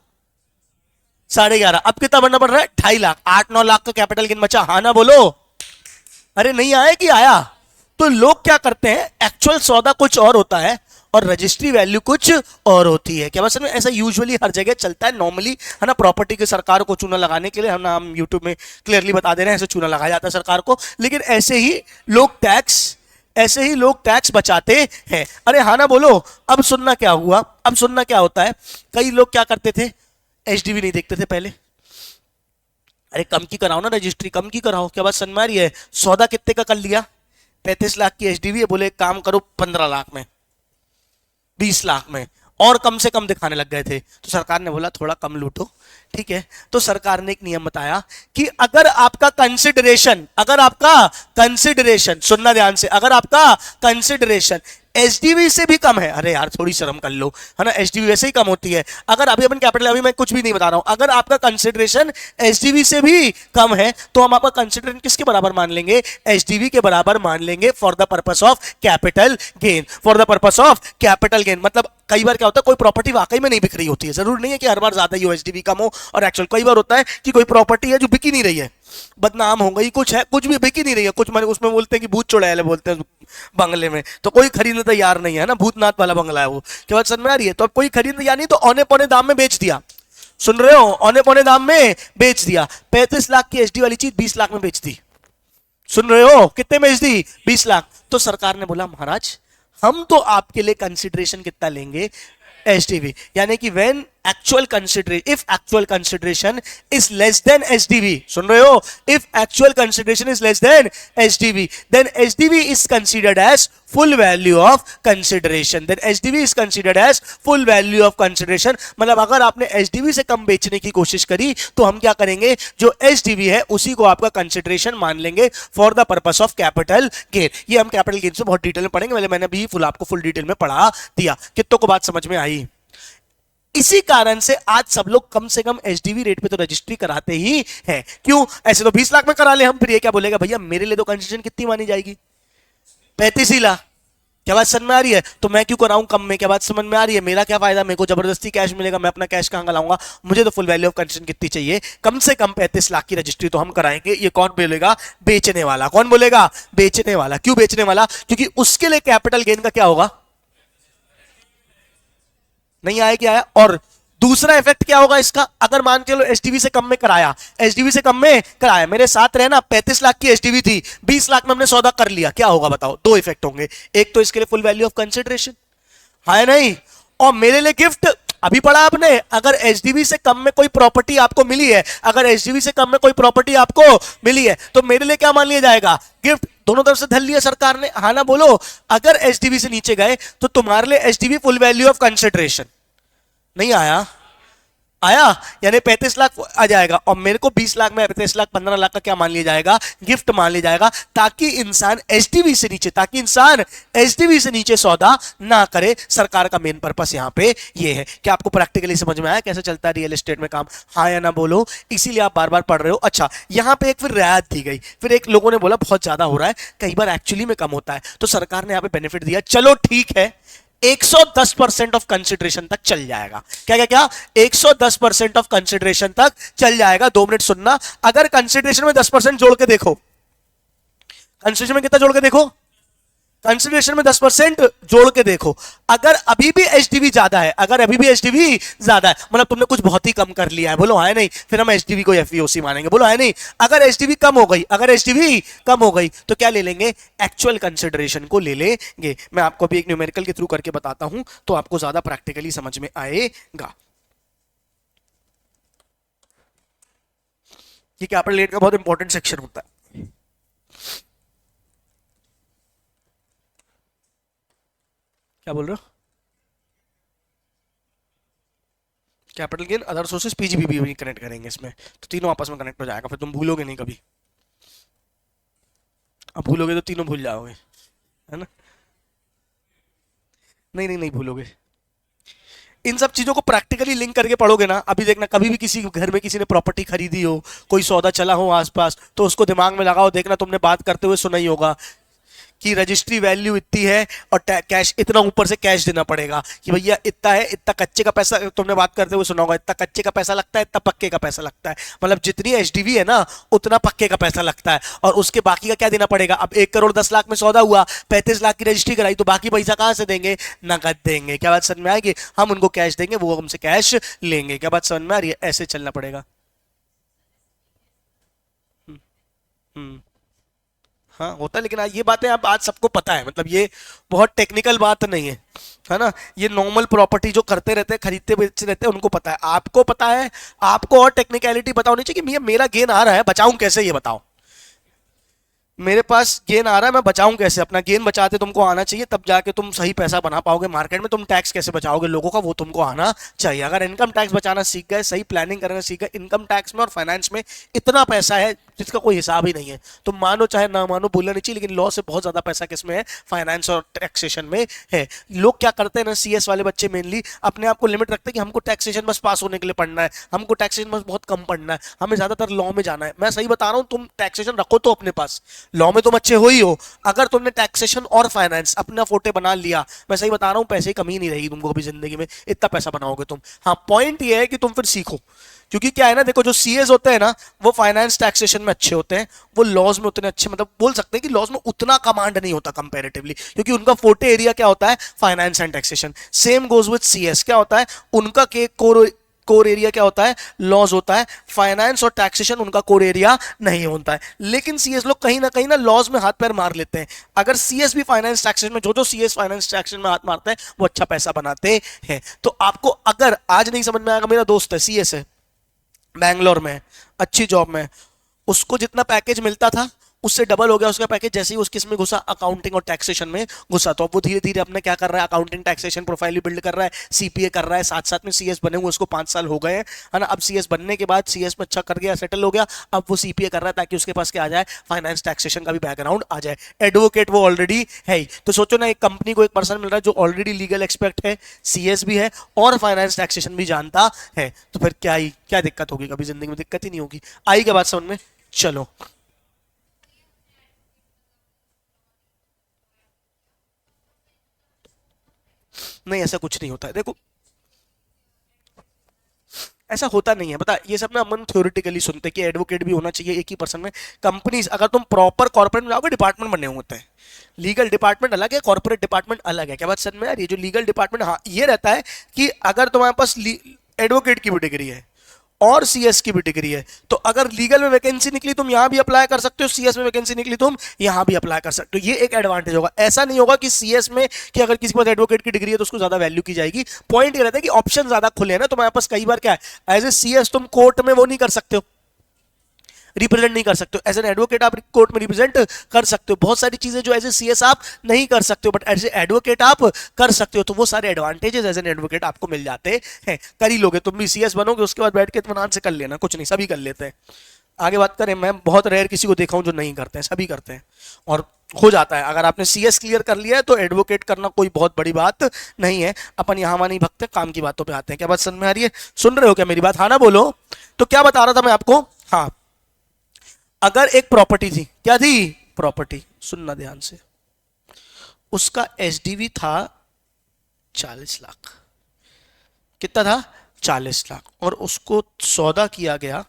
11.5, अब कितना भरना पड़ रहा है, 2.5 लाख, 8-9 लाख का कैपिटल गेन बचा, हाँ ना बोलो। अरे नहीं आया कि आया। तो लोग क्या करते हैं, एक्चुअल सौदा कुछ और होता है और रजिस्ट्री वैल्यू कुछ और होती है। क्या बस में ऐसा यूजुअली हर जगह चलता है नॉर्मली, है ना। प्रॉपर्टी की सरकार को चूना लगाने के लिए हम यूट्यूब में क्लियरली बता दे रहे हैं, ऐसे चूना लगाया जाता है सरकार को, लेकिन ऐसे ही लोग टैक्स बचाते हैं। अरे हाँ ना बोलो। अब सुनना क्या हुआ, अब सुनना क्या होता है, कई लोग क्या करते थे, एचडीवी नहीं देखते थे पहले, अरे कम की कराओ ना रजिस्ट्री, कम की कराओ, क्या बात समझ में आ रही है। सौदा कितने का कर लिया, 35 लाख की एचडीवी है, बोले एक काम करो 15 लाख में, 20 लाख में, और कम से कम दिखाने लग गए थे। तो सरकार ने बोला थोड़ा कम लूटो, ठीक है। तो सरकार ने एक नियम बताया कि अगर आपका कंसिडरेशन, सुनना ध्यान से, अगर आपका कंसिडरेशन एचडीवी से भी कम है, अरे यार थोड़ी शर्म कर लो, है ना, एचडीवी वैसे ही कम होती है। अगर अभी अपन कैपिटल, अभी मैं कुछ भी नहीं बता रहा हूं, अगर आपका कंसिडरेशन एचडीवी से भी कम है, तो हम आपका कंसिडरेशन किसके बराबर मान लेंगे, एचडीवी के बराबर मान लेंगे, for the purpose of capital gain, for the purpose of capital gain. मतलब कई बार क्या होता है, कोई प्रॉपर्टी वाकई में नहीं बिक रही होती है, जरूर नहीं है कि हर बार ज्यादा ही हो एचडीवी कम हो, और एक्चुअल कई बार होता है कि कोई प्रॉपर्टी है जो बिकी नहीं रही है, बदनाम हो गई, कुछ है, कुछ भी बिकी नहीं रही है, कुछ मैंने उसमें बोलते हैं कि भूत चुड़ैल बोलते हैं बंगले में, तो कोई खरीदने तैयार नहीं है ना, भूतनाथ वाला बंगला है वो, क्या बात समझ में आ रही है। तो अब कोई खरीदने तैयार नहीं, तो औने पौने दाम में बेच दिया, सुन रहे हो, औने पौने दाम में बेच दिया। 35 लाख की एचडी वाली चीज 20 लाख में बेच दी, सुन रहे हो, कितने बेच दी, 20 लाख। तो सरकार ने बोला महाराज हम तो आपके लिए कंसिडरेशन कितना लेंगे, एचडीवी, यानी कि when if actual consideration is less than HDV, सुन रहे हो, if actual consideration is less than HDV, then HDV is considered as full value of consideration, then HDV is considered as full value of consideration। मतलब अगर आपने HDV से कम बेचने की कोशिश करी, तो हम क्या करेंगे, जो HDV है उसी को आपका कंसिडरेशन मान लेंगे for the purpose of capital gain. ये हम कैपिटल गेन से बहुत डिटेल में पढ़ेंगे, मैंने अभी आपको फुल डिटेल में पढ़ा दिया। कितनों को बात समझ में आई। इसी कारण से आज सब लोग कम से कम एचडीवी रेट पे तो रजिस्ट्री कराते ही हैं। क्यों, ऐसे तो 20 लाख में करा ले हम, फिर ये क्या बोलेगा, भैया मेरे लिए तो कंसेशन कितनी मानी जाएगी, 35 ही लाख। क्या बात समझ में आ रही है, तो मैं क्यों कराऊं कम में, क्या बात समझ में आ रही है, मेरा क्या फायदा, मेरे को जबरदस्ती कैश मिलेगा, मैं अपना कैश कहां लाऊंगा, मुझे तो फुल वैल्यू ऑफ कंसेशन कितनी चाहिए, कम से कम 35 लाख की रजिस्ट्री तो हम कराएंगे। ये कौन बोलेगा, बेचने वाला। कौन बोलेगा, बेचने वाला। क्यों बेचने वाला, क्योंकि उसके लिए कैपिटल गेन का क्या होगा, नहीं आया क्या आया। और दूसरा इफेक्ट क्या होगा इसका, अगर मान के लो एचडीवी से कम में कराया, एचडीवी से कम में कराया, मेरे साथ रहना 35 लाख की एचडीवी थी, 20 लाख में हमने सौदा कर लिया, क्या होगा बताओ, दो इफेक्ट होंगे। एक तो इसके लिए फुल वैल्यू ऑफ कंसिडरेशन है नहीं, और मेरे लिए गिफ्ट। अभी पढ़ा आपने, अगर एचडीवी से कम में कोई प्रॉपर्टी आपको मिली है, अगर एचडीवी से कम में कोई प्रॉपर्टी आपको मिली है, तो मेरे लिए क्या मान लिया जाएगा, गिफ्ट। दोनों तरफ से धर लिया सरकार ने, हाँ ना बोलो। अगर एचडीवी से नीचे गए तो तुम्हारे लिए HDV full value of consideration नहीं आया, आया, यानी 35 लाख आ जाएगा, और मेरे को 20 लाख में 35 लाख 15 लाख का क्या मान लिया जाएगा, गिफ्ट मान लिया जाएगा, ताकि इंसान एचडीवी से नीचे सौदा ना करे। सरकार का मेन पर्पस यहां पे ये है। क्या आपको प्रैक्टिकली समझ में आया कैसे चलता है रियल एस्टेट में काम, हाँ या ना बोलो। इसीलिए आप बार बार पढ़ रहे हो। अच्छा, यहां पे एक फिर रियायत दी गई, फिर एक लोगों ने बोला बहुत ज्यादा हो रहा है, कई बार एक्चुअली में कम होता है, तो सरकार ने यहां पे बेनिफिट दिया, चलो ठीक है 110% ऑफ कंसिडरेशन तक चल जाएगा। क्या क्या क्या, 110% ऑफ कंसिडरेशन तक चल जाएगा। 2 मिनट सुनना, अगर कंसिडरेशन में 10% जोड़ के देखो, कंसिडरेशन में कितना जोड़ के देखो, कंसिडरेशन में 10% जोड़ के देखो। अगर अभी भी एचडीवी ज्यादा है, अगर अभी भी एचडीवी ज्यादा है, मतलब तुमने कुछ बहुत ही कम कर लिया है, बोलो है नहीं, फिर हम एचडीवी को एफईओसी मानेंगे, बोलो है नहीं। अगर एचडीवी कम हो गई, अगर एचडीवी कम हो गई तो क्या ले लेंगे, एक्चुअल कंसिडरेशन को ले लेंगे। मैं आपको भी एक न्यूमेरिकल के थ्रू करके बताता हूं तो आपको ज्यादा प्रैक्टिकली समझ में आएगा। ये कैपिटल गेन का बहुत इंपॉर्टेंट सेक्शन होता है। क्या बोल रहे हो, कैपिटल गेन अदर सोर्सेस पीजीबीबी भी कनेक्ट करेंगे इसमें, तो तीनों आपस में कनेक्ट हो जाएगा, फिर तुम भूलोगे नहीं कभी। अब भूलोगे तो तीनों भूल जाओगे, है ना। नहीं नहीं नहीं भूलोगे। इन सब चीजों को प्रैक्टिकली लिंक करके पढ़ोगे ना, अभी देखना कभी भी किसी घर में किसी ने प्रॉपर्टी खरीदी हो, कोई सौदा चला हो आसपास, तो उसको दिमाग में लगाओ, देखना तुमने बात करते हुए सुना ही होगा कि रजिस्ट्री वैल्यू इतनी है और कैश इतना, ऊपर से कैश देना पड़ेगा कि भैया इतना है, इतना कच्चे का पैसा, तुमने बात करते हुए सुना होगा, इतना कच्चे का पैसा लगता है, इतना पक्के का पैसा लगता है, मतलब जितनी एचडीवी है ना उतना पक्के का पैसा लगता है, और उसके बाकी का क्या देना पड़ेगा। अब 1,10,00,000 में सौदा हुआ, 35 लाख की रजिस्ट्री कराई, तो बाकी पैसा कहां से देंगे, नगद देंगे। क्या बात समझ में आएगी, हम उनको कैश देंगे, वो हमसे कैश लेंगे। क्या बात समझ में आ रही है, ऐसे चलना पड़ेगा। हम्म हम्म। हाँ होता है, लेकिन ये बातें अब आज सबको पता है, मतलब ये बहुत टेक्निकल बात नहीं है, है ना। ये नॉर्मल प्रॉपर्टी जो करते रहते हैं, खरीदते बेचते रहते हैं, उनको पता है, आपको पता है। आपको और टेक्निकलिटी पता होनी चाहिए कि भैया मेरा गेन आ रहा है, बचाऊं कैसे, ये बताओ। मेरे पास गेन आ रहा है, मैं बचाऊं कैसे। अपना गेन बचाते तुमको आना चाहिए, तब जाके तुम सही पैसा बना पाओगे मार्केट में। तुम टैक्स कैसे बचाओगे लोगों का, वो तुमको आना चाहिए। अगर इनकम टैक्स बचाना सीख गए, सही प्लानिंग करना सीख गए, इनकम टैक्स में और फाइनेंस में इतना पैसा है जिसका कोई हिसाब ही नहीं है। तुम मानो चाहे ना मानो, बोलना नहीं चाहिए, लेकिन लॉ से बहुत ज्यादा पैसा किसमें है, फाइनेंस और टैक्सेशन में है। लोग क्या करते हैं ना, सीएस वाले बच्चे मेनली अपने आप को लिमिट रखते हैं कि हमको टैक्सेशन बस पास होने के लिए पढ़ना है, हमको टैक्सेशन बस बहुत कम पढ़ना है, हमें ज्यादातर लॉ में जाना है। मैं सही बता रहा हूं, तुम टैक्सेशन रखो तो अपने पास, लॉ में तुम अच्छे हो ही हो। अगर तुमने टैक्सेशन और फाइनेंस अपना फोटे बना लिया, मैं सही बता रहा हूं, पैसे की कमी नहीं रहेगी तुमको कभी जिंदगी में, इतना पैसा बनाओगे तुम। हाँ पॉइंट ये है कि तुम फिर सीखो, क्योंकि क्या है ना, देखो जो सीएस होते हैं ना, वो फाइनेंस टैक्सेशन में अच्छे होते हैं, वो लॉज में उतने अच्छे, मतलब बोल सकते हैं कि लॉज में उतना कमांड नहीं होता कंपैरेटिवली, क्योंकि उनका फोटे एरिया क्या होता है, finance and taxation. Same goes with CS, क्या होता है उनका के कोर एरिया क्या होता है, लॉज होता है। फाइनेंस और टैक्सेशन उनका कोर एरिया नहीं होता है, लेकिन सीएस लोग कहीं ना लॉज में हाथ पैर मार लेते हैं। अगर सीएस भी फाइनेंस टैक्सेशन में, जो सीएस फाइनेंस टैक्सेशन में हाथ मारते हैं, वो अच्छा पैसा बनाते हैं। तो आपको अगर आज नहीं समझ में आएगा, मेरा दोस्त है सीएस है, बैंगलोर में अच्छी जॉब में, उसको जितना पैकेज मिलता था उससे डबल हो गया उसका पैकेज जैसे ही उसके इसमें घुसा, अकाउंटिंग और टैक्सेशन में घुसा। तो अब वो धीरे धीरे अपने क्या कर रहा है, अकाउंटिंग टैक्सेशन प्रोफाइल भी बिल्ड कर रहा है, सीपीए कर रहा है, साथ साथ में सीएस बने हुए उसको 5 साल हो गए हैं, है ना। अब सीएस बनने के बाद सीएस में अच्छा कर गया, सेटल हो गया, अब वो सीपीए कर रहा है ताकि उसके पास क्या आ जाए, फाइनेंस टैक्सेशन का भी बैकग्राउंड आ जाए। एडवोकेट वो ऑलरेडी है ही। तो सोचो ना, एक कंपनी को एक पर्सन मिल रहा है जो ऑलरेडी लीगल एक्सपर्ट है, सीएस भी है और फाइनेंस टैक्सेशन भी जानता है, तो फिर क्या दिक्कत होगी, कभी जिंदगी में दिक्कत ही नहीं होगी। आई क्या बात समझ में, चलो। नहीं ऐसा कुछ नहीं होता है, देखो ऐसा होता नहीं है, बता ये सब ना अपन थ्योरेटिकली सुनते हैं कि एडवोकेट भी होना चाहिए एक ही पर्सन में। कंपनीज, अगर तुम प्रॉपर कॉर्पोरेट में जाओगे, डिपार्टमेंट बने होते हैं, लीगल डिपार्टमेंट अलग है, कॉर्पोरेट डिपार्टमेंट अलग है। क्या बात समझ में आ रही है, जो लीगल डिपार्टमेंट, हाँ ये रहता है कि अगर तुम्हारे पास एडवोकेट की भी डिग्री है और सीएस की भी डिग्री है, तो अगर लीगल में वैकेंसी निकली तुम यहां भी अप्लाई कर सकते हो, सीएस में वैकेंसी निकली तुम यहां भी अप्लाई कर सकते हो। ये एक एडवांटेज होगा। ऐसा नहीं होगा कि सीएस में कि अगर किसी के पास एडवोकेट की डिग्री है तो उसको ज्यादा वैल्यू की जाएगी। पॉइंट ये रहता है कि ऑप्शन ज्यादा खुले हैं ना तुम्हारे पास। कई बार क्या है, एज ए सीएस तुम कोर्ट में वो नहीं कर सकते हो, रिप्रेजेंट नहीं कर सकते हो। एज एन एडवोकेट आप कोर्ट में रिप्रेजेंट कर सकते हो। बहुत सारी चीजें जो एज ए सीएस आप नहीं कर सकते हो, बट एज ए एडवोकेट आप कर सकते हो। तो वो सारे एडवांटेजेस एज एन एडवोकेट आपको मिल जाते हैं। कर ही लोगे, तुम भी सीएस बनोगे, उसके बाद बैठ के इत्मीनान से कर लेना, कुछ नहीं, सभी कर लेते हैं। आगे बात करें, मैं बहुत रेयर किसी को देखा हूं जो नहीं करते हैं, सभी करते हैं और हो जाता है। अगर आपने सीएस क्लियर कर लिया है तो एडवोकेट करना कोई बहुत बड़ी बात नहीं है। अपन यहां वहां नहीं भगते, काम की बातों पे आते हैं। क्या बात समझ में आ रही है, सुन रहे हो क्या मेरी बात, हाँ ना बोलो। तो क्या बता रहा था मैं आपको, हाँ अगर एक प्रॉपर्टी थी, क्या थी, प्रॉपर्टी, सुनना ध्यान से, उसका एसडीवी था 40 लाख, कितना था, 40 लाख, और उसको सौदा किया गया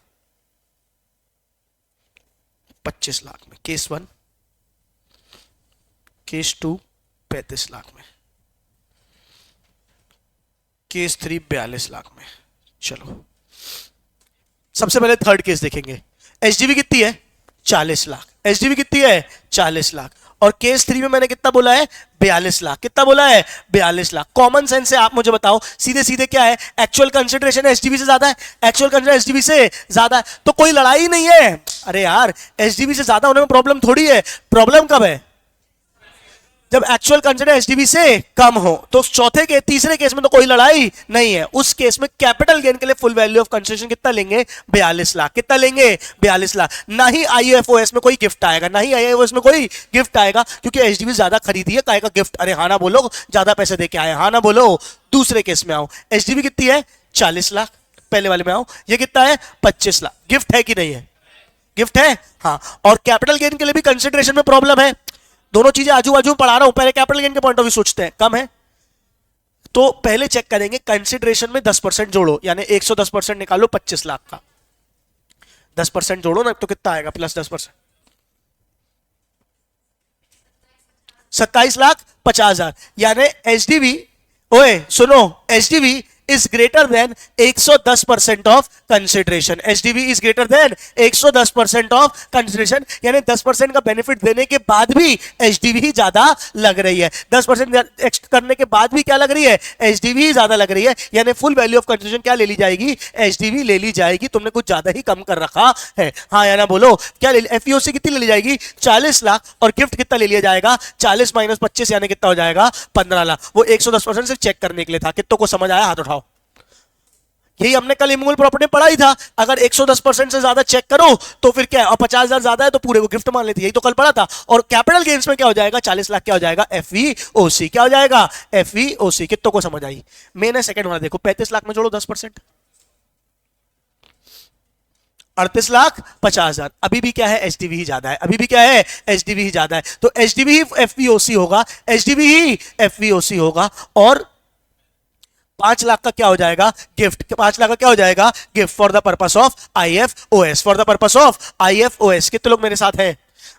25 लाख में, केस 1। केस 2 35 लाख में, केस 3 42 लाख में। चलो सबसे पहले थर्ड केस देखेंगे। एचडीबी कितनी है? 40 लाख। एचडीबी कितनी है? 40 लाख। और केस 3 में मैंने कितना बोला है? 42 लाख। कितना बोला है? 42 लाख। कॉमन सेंस से आप मुझे बताओ सीधे सीधे क्या है? एक्चुअल कंसिडरेशन एचडीबी से ज्यादा है, एक्चुअल कंसिडरेशन एचडीबी से ज्यादा है, तो कोई लड़ाई नहीं है। अरे यार एचडीबी से ज्यादा होने में प्रॉब्लम थोड़ी है। प्रॉब्लम कब है? जब एक्चुअल कंसिडर एचडीबी से कम हो। तो चौथे के तीसरे केस में तो कोई लड़ाई नहीं है। उस केस में कैपिटल गेन के लिए फुल वैल्यू ऑफ कंसिडरेशन कितना लेंगे? 42 लाख। कितना लेंगे? 42 लाख। ना ही आईएफओएस में कोई गिफ्ट आएगा, ना ही आईएफओएस में कोई गिफ्ट आएगा, क्योंकि एचडीबी ज्यादा खरीदी है। काय का गिफ्ट? अरे हाँ ना बोलो, ज्यादा पैसे दे के आए, हाँ ना बोलो। दूसरे केस में आओ, एचडीबी कितनी है? 40 लाख। पहले वाले में आओ, ये कितना है? 25 लाख। गिफ्ट है कि नहीं है? गिफ्ट है, हाँ। और कैपिटल गेन के लिए भी कंसिडरेशन में प्रॉब्लम है। दोनों चीजें आजू बाजू पढ़ा रहा हूं, पहले कैपिटल गेन के पॉइंट ऑफ व्यू सोचते हैं। कम है तो पहले चेक करेंगे कंसिडरेशन में 10% जोड़ो, यानी 110% निकालो 25 लाख का। 10% जोड़ो ना तो कितना आएगा? प्लस 10%, 27,50,000। यानी एचडीबी, ओए सुनो, HDB is greater than 110% of consideration. HDB is greater than 110% of consideration, यानी 10% का बेनिफिट देने के बाद भी एचडीबी ही ज्यादा लग रही है। 10% करने के बाद भी क्या लग रही है? एचडीबी ही ज्यादा लग रही है। यानी फुल वैल्यू ऑफ कंसिडरेशन क्या ले ली जाएगी? एचडीबी ले ली जाएगी। तुमने कुछ ज्यादा ही कम कर रखा है, हाँ या ना बोलो। क्या ले? एफईओसी कितनी ले ली जाएगी? 40 लाख। और गिफ्ट कितना ले लिया जाएगा? 40 माइनस 25 यानी कितना हो जाएगा? 15 लाख। वो 110% सिर्फ चेक करने के लिए था। कितनों को समझ आया? हाथ उठाओ। यही हमने कल इमूवेबल प्रॉपर्टी पढ़ा ही था। अगर 110% से ज्यादा चेक करो तो फिर क्या है? और 50,000 ज्यादा है तो पूरे को गिफ्ट मान लेती है। यही तो कल पढ़ा था। और कैपिटल गेन्स में क्या हो जाएगा? 40 लाख क्या हो जाएगा? एफईओसी। क्या हो जाएगा? एफईओसी। कितनों को समझ आई? मेन है सेकंड वाला देखो, 35 लाख में जोड़ो 10%, 38,50,000। अभी भी क्या है? एचडीबी ही ज्यादा है। अभी भी क्या है? एचडीबी ही ज्यादा है। तो एचडीबी ही एफईओसी होगा, एचडीबी ही एफईओसी होगा। और 5 लाख का क्या हो जाएगा? गिफ्ट। 5 लाख का क्या हो जाएगा? Gift for the purpose of IFOS, for the purpose of IFOS. कितने लोग मेरे साथ हैं?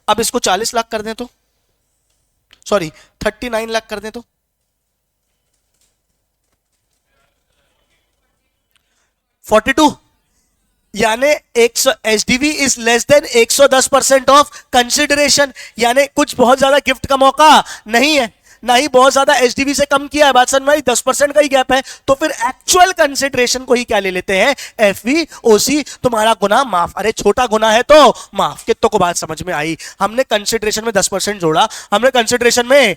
अब इसको 40 लाख कर दें तो, सॉरी 39 लाख कर दें तो, 42, यानी HDB is less than 110% of consideration. यानी कुछ बहुत ज्यादा गिफ्ट का मौका नहीं है, ना ही बहुत ज्यादा एचडीबी से कम किया है। बात समझ में आई? 10% का ही गैप है। तो फिर एक्चुअल कंसिडरेशन को ही क्या ले लेते हैं? एफईओसी। तुम्हारा गुना माफ। अरे छोटा गुना है तो माफ। कितनों को बात समझ में आई? हमने कंसिडरेशन में 10% जोड़ा, हमने कंसिडरेशन में,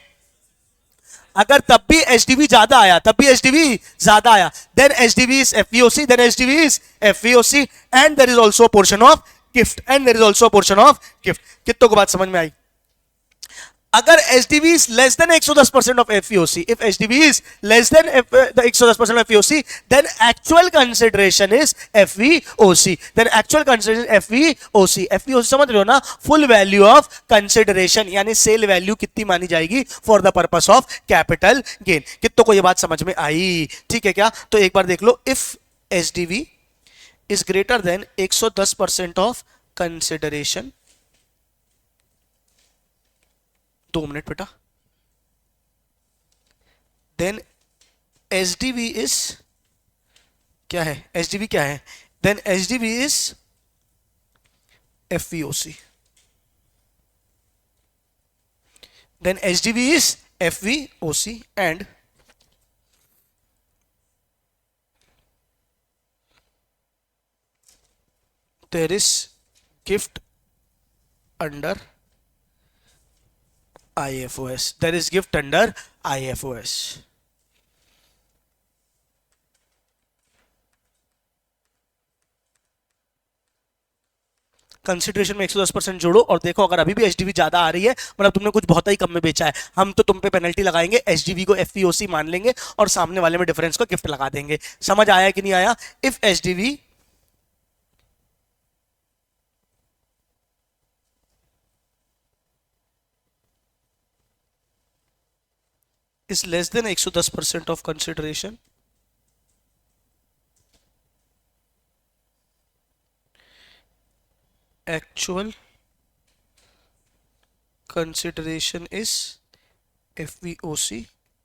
अगर तब भी एचडीबी ज्यादा आया, तब भी एचडीबी ज्यादा आया, then HDB is FEOC, then HDB is FEOC, and there is also a portion of gift, and there is also a portion of gift. कितनों को बात समझ में आई? अगर HDB is less than 110% of FEOC, if HDB is less than the 110% of FEOC, then actual consideration is FEOC. Then actual consideration FEOC. FEOC समझ रहे हो ना? Full value of consideration, यानी सेल वैल्यू कितनी मानी जाएगी for the purpose of capital gain. कितनों को ये बात समझ में आई? ठीक है क्या? तो एक बार देख लो, if HDB is greater than 110% of consideration, 2 minute बेटा, देन एचडीबी इज क्या है? एचडीबी क्या है? Then HDB is FEOC, then HDB is FEOC, and there is gift under IFOS. There is gift under IFOS. Consideration में 110% जोड़ो और देखो, अगर अभी भी एचडीबी ज्यादा आ रही है, मतलब तुमने कुछ बहुत ही कम में बेचा है, हम तो तुम पे पेनल्टी लगाएंगे, एचडीबी को एफईओसी मान लेंगे और सामने वाले में डिफरेंस को गिफ्ट लगा देंगे। समझ आया कि नहीं आया? If HDB is less than 110% of consideration, actual consideration is FVOC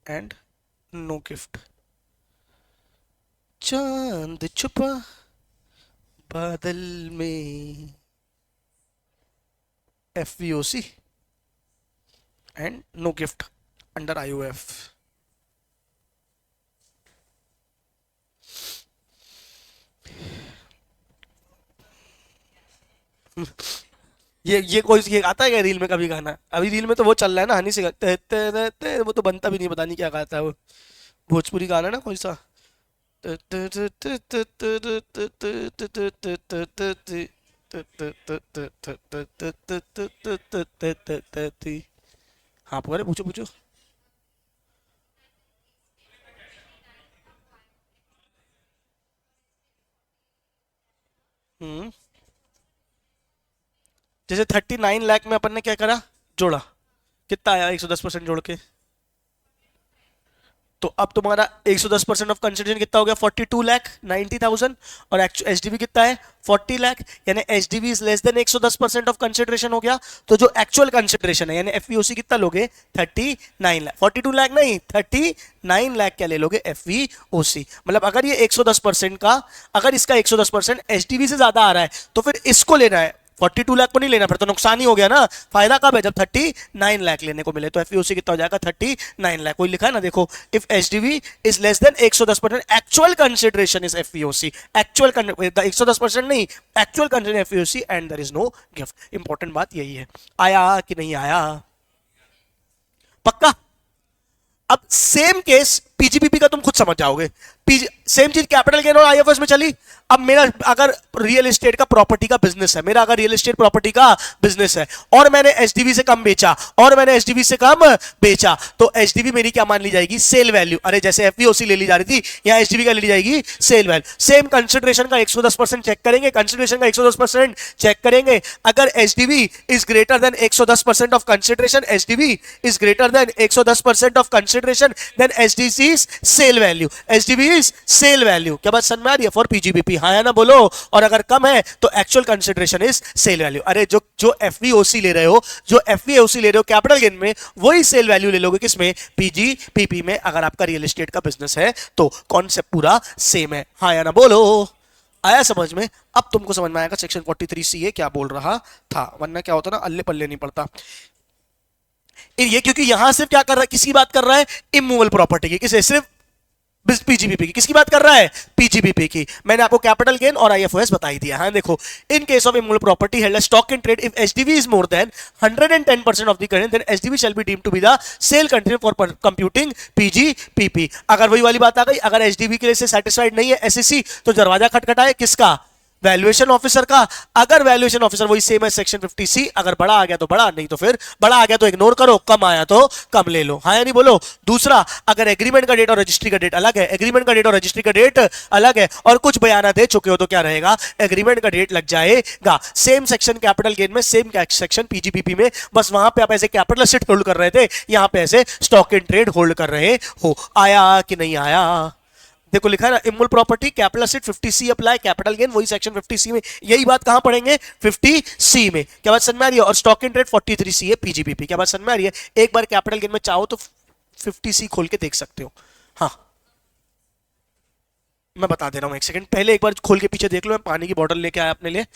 and no gift. चांद छुपा बादल में, FVOC and no gift under IOF. ये कोई ये आता है क्या रील में कभी गाना? अभी रील में तो वो चल रहा है ना, हनी सिंह वो तो बनता भी नहीं, पता नहीं क्या गाता है वो, भोजपुरी गाना ना कोई सा। हाँ पुकारे, पूछो पूछो। हम्म। जैसे 39 लाख में अपन ने क्या करा, जोड़ा, कितना आया 110% जोड़ के? तो अब तुम्हारा 110% ऑफ कंसिडरेशन कितना हो गया, 42,90,000। और एचडीबी कितना है, 40 लाख। यानी HDB is less than 110% of consideration हो गया। तो जो एक्चुअल कंसिडरेशन है यानी एफवीओसी कितना लोगे, 39 लाख। 42 लाख नहीं, 39 लाख क्या ले लोगे, एफवीओसी। मतलब अगर ये 110% का, अगर इसका 110% एचडीबी से ज्यादा आ रहा है तो फिर इसको लेना है, 42 लाख को नहीं लेना, फिर तो नुकसान ही हो गया ना। फायदा कब है, जब 39 लाख लेने को मिले। तो एफईओसी कितना हो जाएगा, 39 लाख। कोई लिखा है ना, देखो, if HDV is less than 110%, actual consideration is FEOC, actual 110% नहीं, actual consideration FEOC and there is no gift. Important बात यही है। आया कि नहीं आया, पक्का? अब सेम केस पीजीपीपी का तुम खुद समझ जाओगे। सेम चीज कैपिटल गेन और आईएफएस में चली। अब मेरा अगर रियल एस्टेट का प्रॉपर्टी का बिजनेस है, मेरा अगर रियल एस्टेट प्रॉपर्टी का बिजनेस है और मैंने एचडीबी से कम बेचा, और मैंने एचडीबी से कम बेचा, तो एचडीबी मेरी क्या मान ली जाएगी, सेल वैल्यू। अरे जैसे एफवीओसी ले ली जा रही थी, यहां एचडीबी का ले ली जाएगी सेल वैल्यू। सेम कंसिडरेशन का 110% चेक करेंगे, कंसिडरेशन का 110% चेक करेंगे। अगर HDB is greater than 110% of consideration, HDB is greater than 110% of consideration, then HDC is sale value, HDB is sale value. क्या बात समझ में आ रही है, फॉर पीजीबीपी? हाँ या ना बोलो। और अगर कम है तो actual consideration is sale value. अरे जो जो एफवीओसी ले रहे हो, जो एफवीओसी ले रहे हो कैपिटल गेन में, वही सेल वैल्यू ले लोगे किसमें, पीजीपीपी में, अगर आपका रियल एस्टेट का बिजनेस है तो। कॉन्सेप्ट पूरा सेम है, हाँ या ना बोलो। आया समझ में? अब तुमको समझ में आएगा सेक्शन 43 क्या बोल रहा था, वरना क्या होता ना, अल्ले पल्ले नहीं पड़ता ये। क्योंकि यहां सिर्फ क्या कर रहा है, किसकी बात कर रहा है, इमूवेबल प्रॉपर्टी की। किसे, सिर्फ पीजीबीपी की। किसकी बात कर रहा है, पीजीबीपी की। मैंने आपको कैपिटल गेन और आईएफओएस बताई दिया। हाँ देखो, in case of immovable property held stock in trade, if HDV is more than 110% of the current, then HDV shall be deemed to be the sale continue for computing PGBP. अगर वही वाली बात आ गई, अगर एचडीवी के लिए से satisfied नहीं है एसएससी, तो दरवाजा खटखटाए किसका, वैल्यूएशन ऑफिसर का। अगर वैल्यूएशन ऑफिसर वही सेम है सेक्शन 50C, अगर बड़ा आ गया तो बड़ा, नहीं तो फिर बड़ा आ गया तो इग्नोर करो, कम आया तो कम ले लो। हाँ या नहीं बोलो। दूसरा, अगर एग्रीमेंट का डेट और रजिस्ट्री का डेट अलग है, एग्रीमेंट का डेट और रजिस्ट्री का डेट अलग है, और कुछ बयाना दे चुके हो, तो क्या रहेगा, एग्रीमेंट का डेट लग जाएगा। सेम सेक्शन कैपिटल गेन में, सेम सेक्शन पीजीपीपी में, बस वहां पे आप ऐसे कैपिटल एसेट होल्ड कर रहे थे, यहां पे ऐसे स्टॉक इन ट्रेड होल्ड कर रहे हो। आया कि नहीं आया? देखो लिखा है ना, immovable property capital asset 50C apply, capital gain वही सेक्शन 50C में। यही बात कहां पढ़ेंगे, 50C में। क्या बात समझ में आ रही है? और स्टॉक इन ट्रेड 43C है पीजीबीपी। क्या बात समझ में आ रही है? एक बार कैपिटल गेन में चाहो तो 50C खोल के देख सकते हो। हाँ मैं बता दे रहा हूं, एक सेकंड, पहले एक बार खोल के पीछे देख लो। मैं पानी की बोतल लेके आया अपने लिए।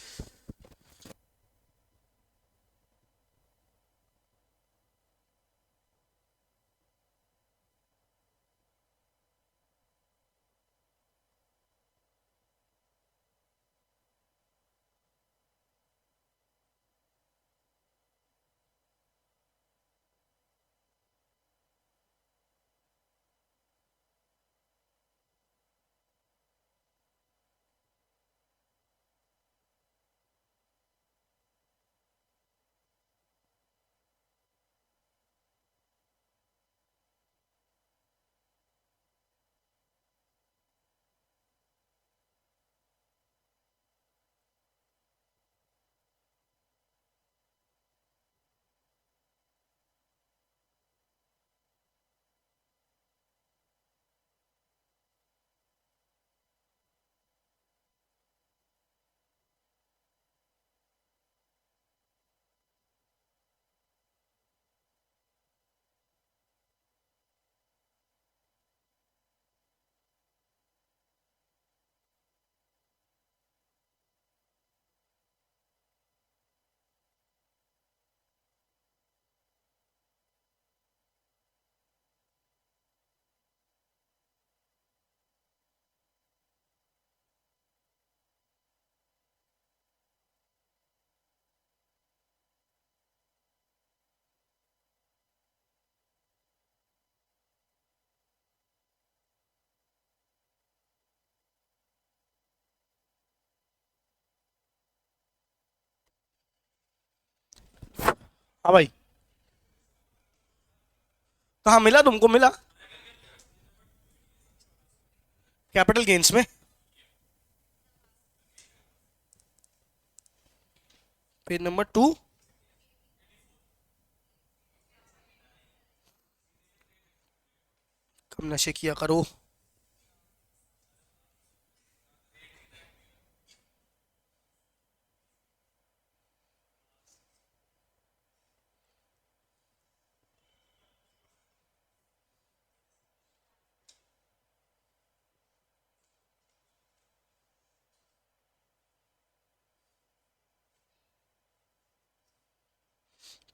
हाँ भाई, कहाँ मिला तुमको? मिला कैपिटल गेन्स में, पेज नंबर 2। कम नशे किया करो।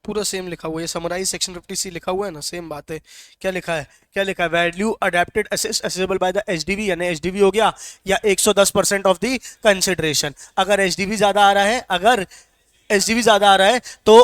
पूरा सेम लिखा हुआ है, समराइज सेक्शन 50C लिखा हुआ है ना, सेम बात है। क्या लिखा है? क्या लिखा है? Value adopted assessable by the HDV, यानी एचडीवी हो गया या 110% ऑफ द कंसिडरेशन। अगर एचडीवी ज्यादा आ रहा है, अगर एचडीवी ज्यादा आ रहा है तो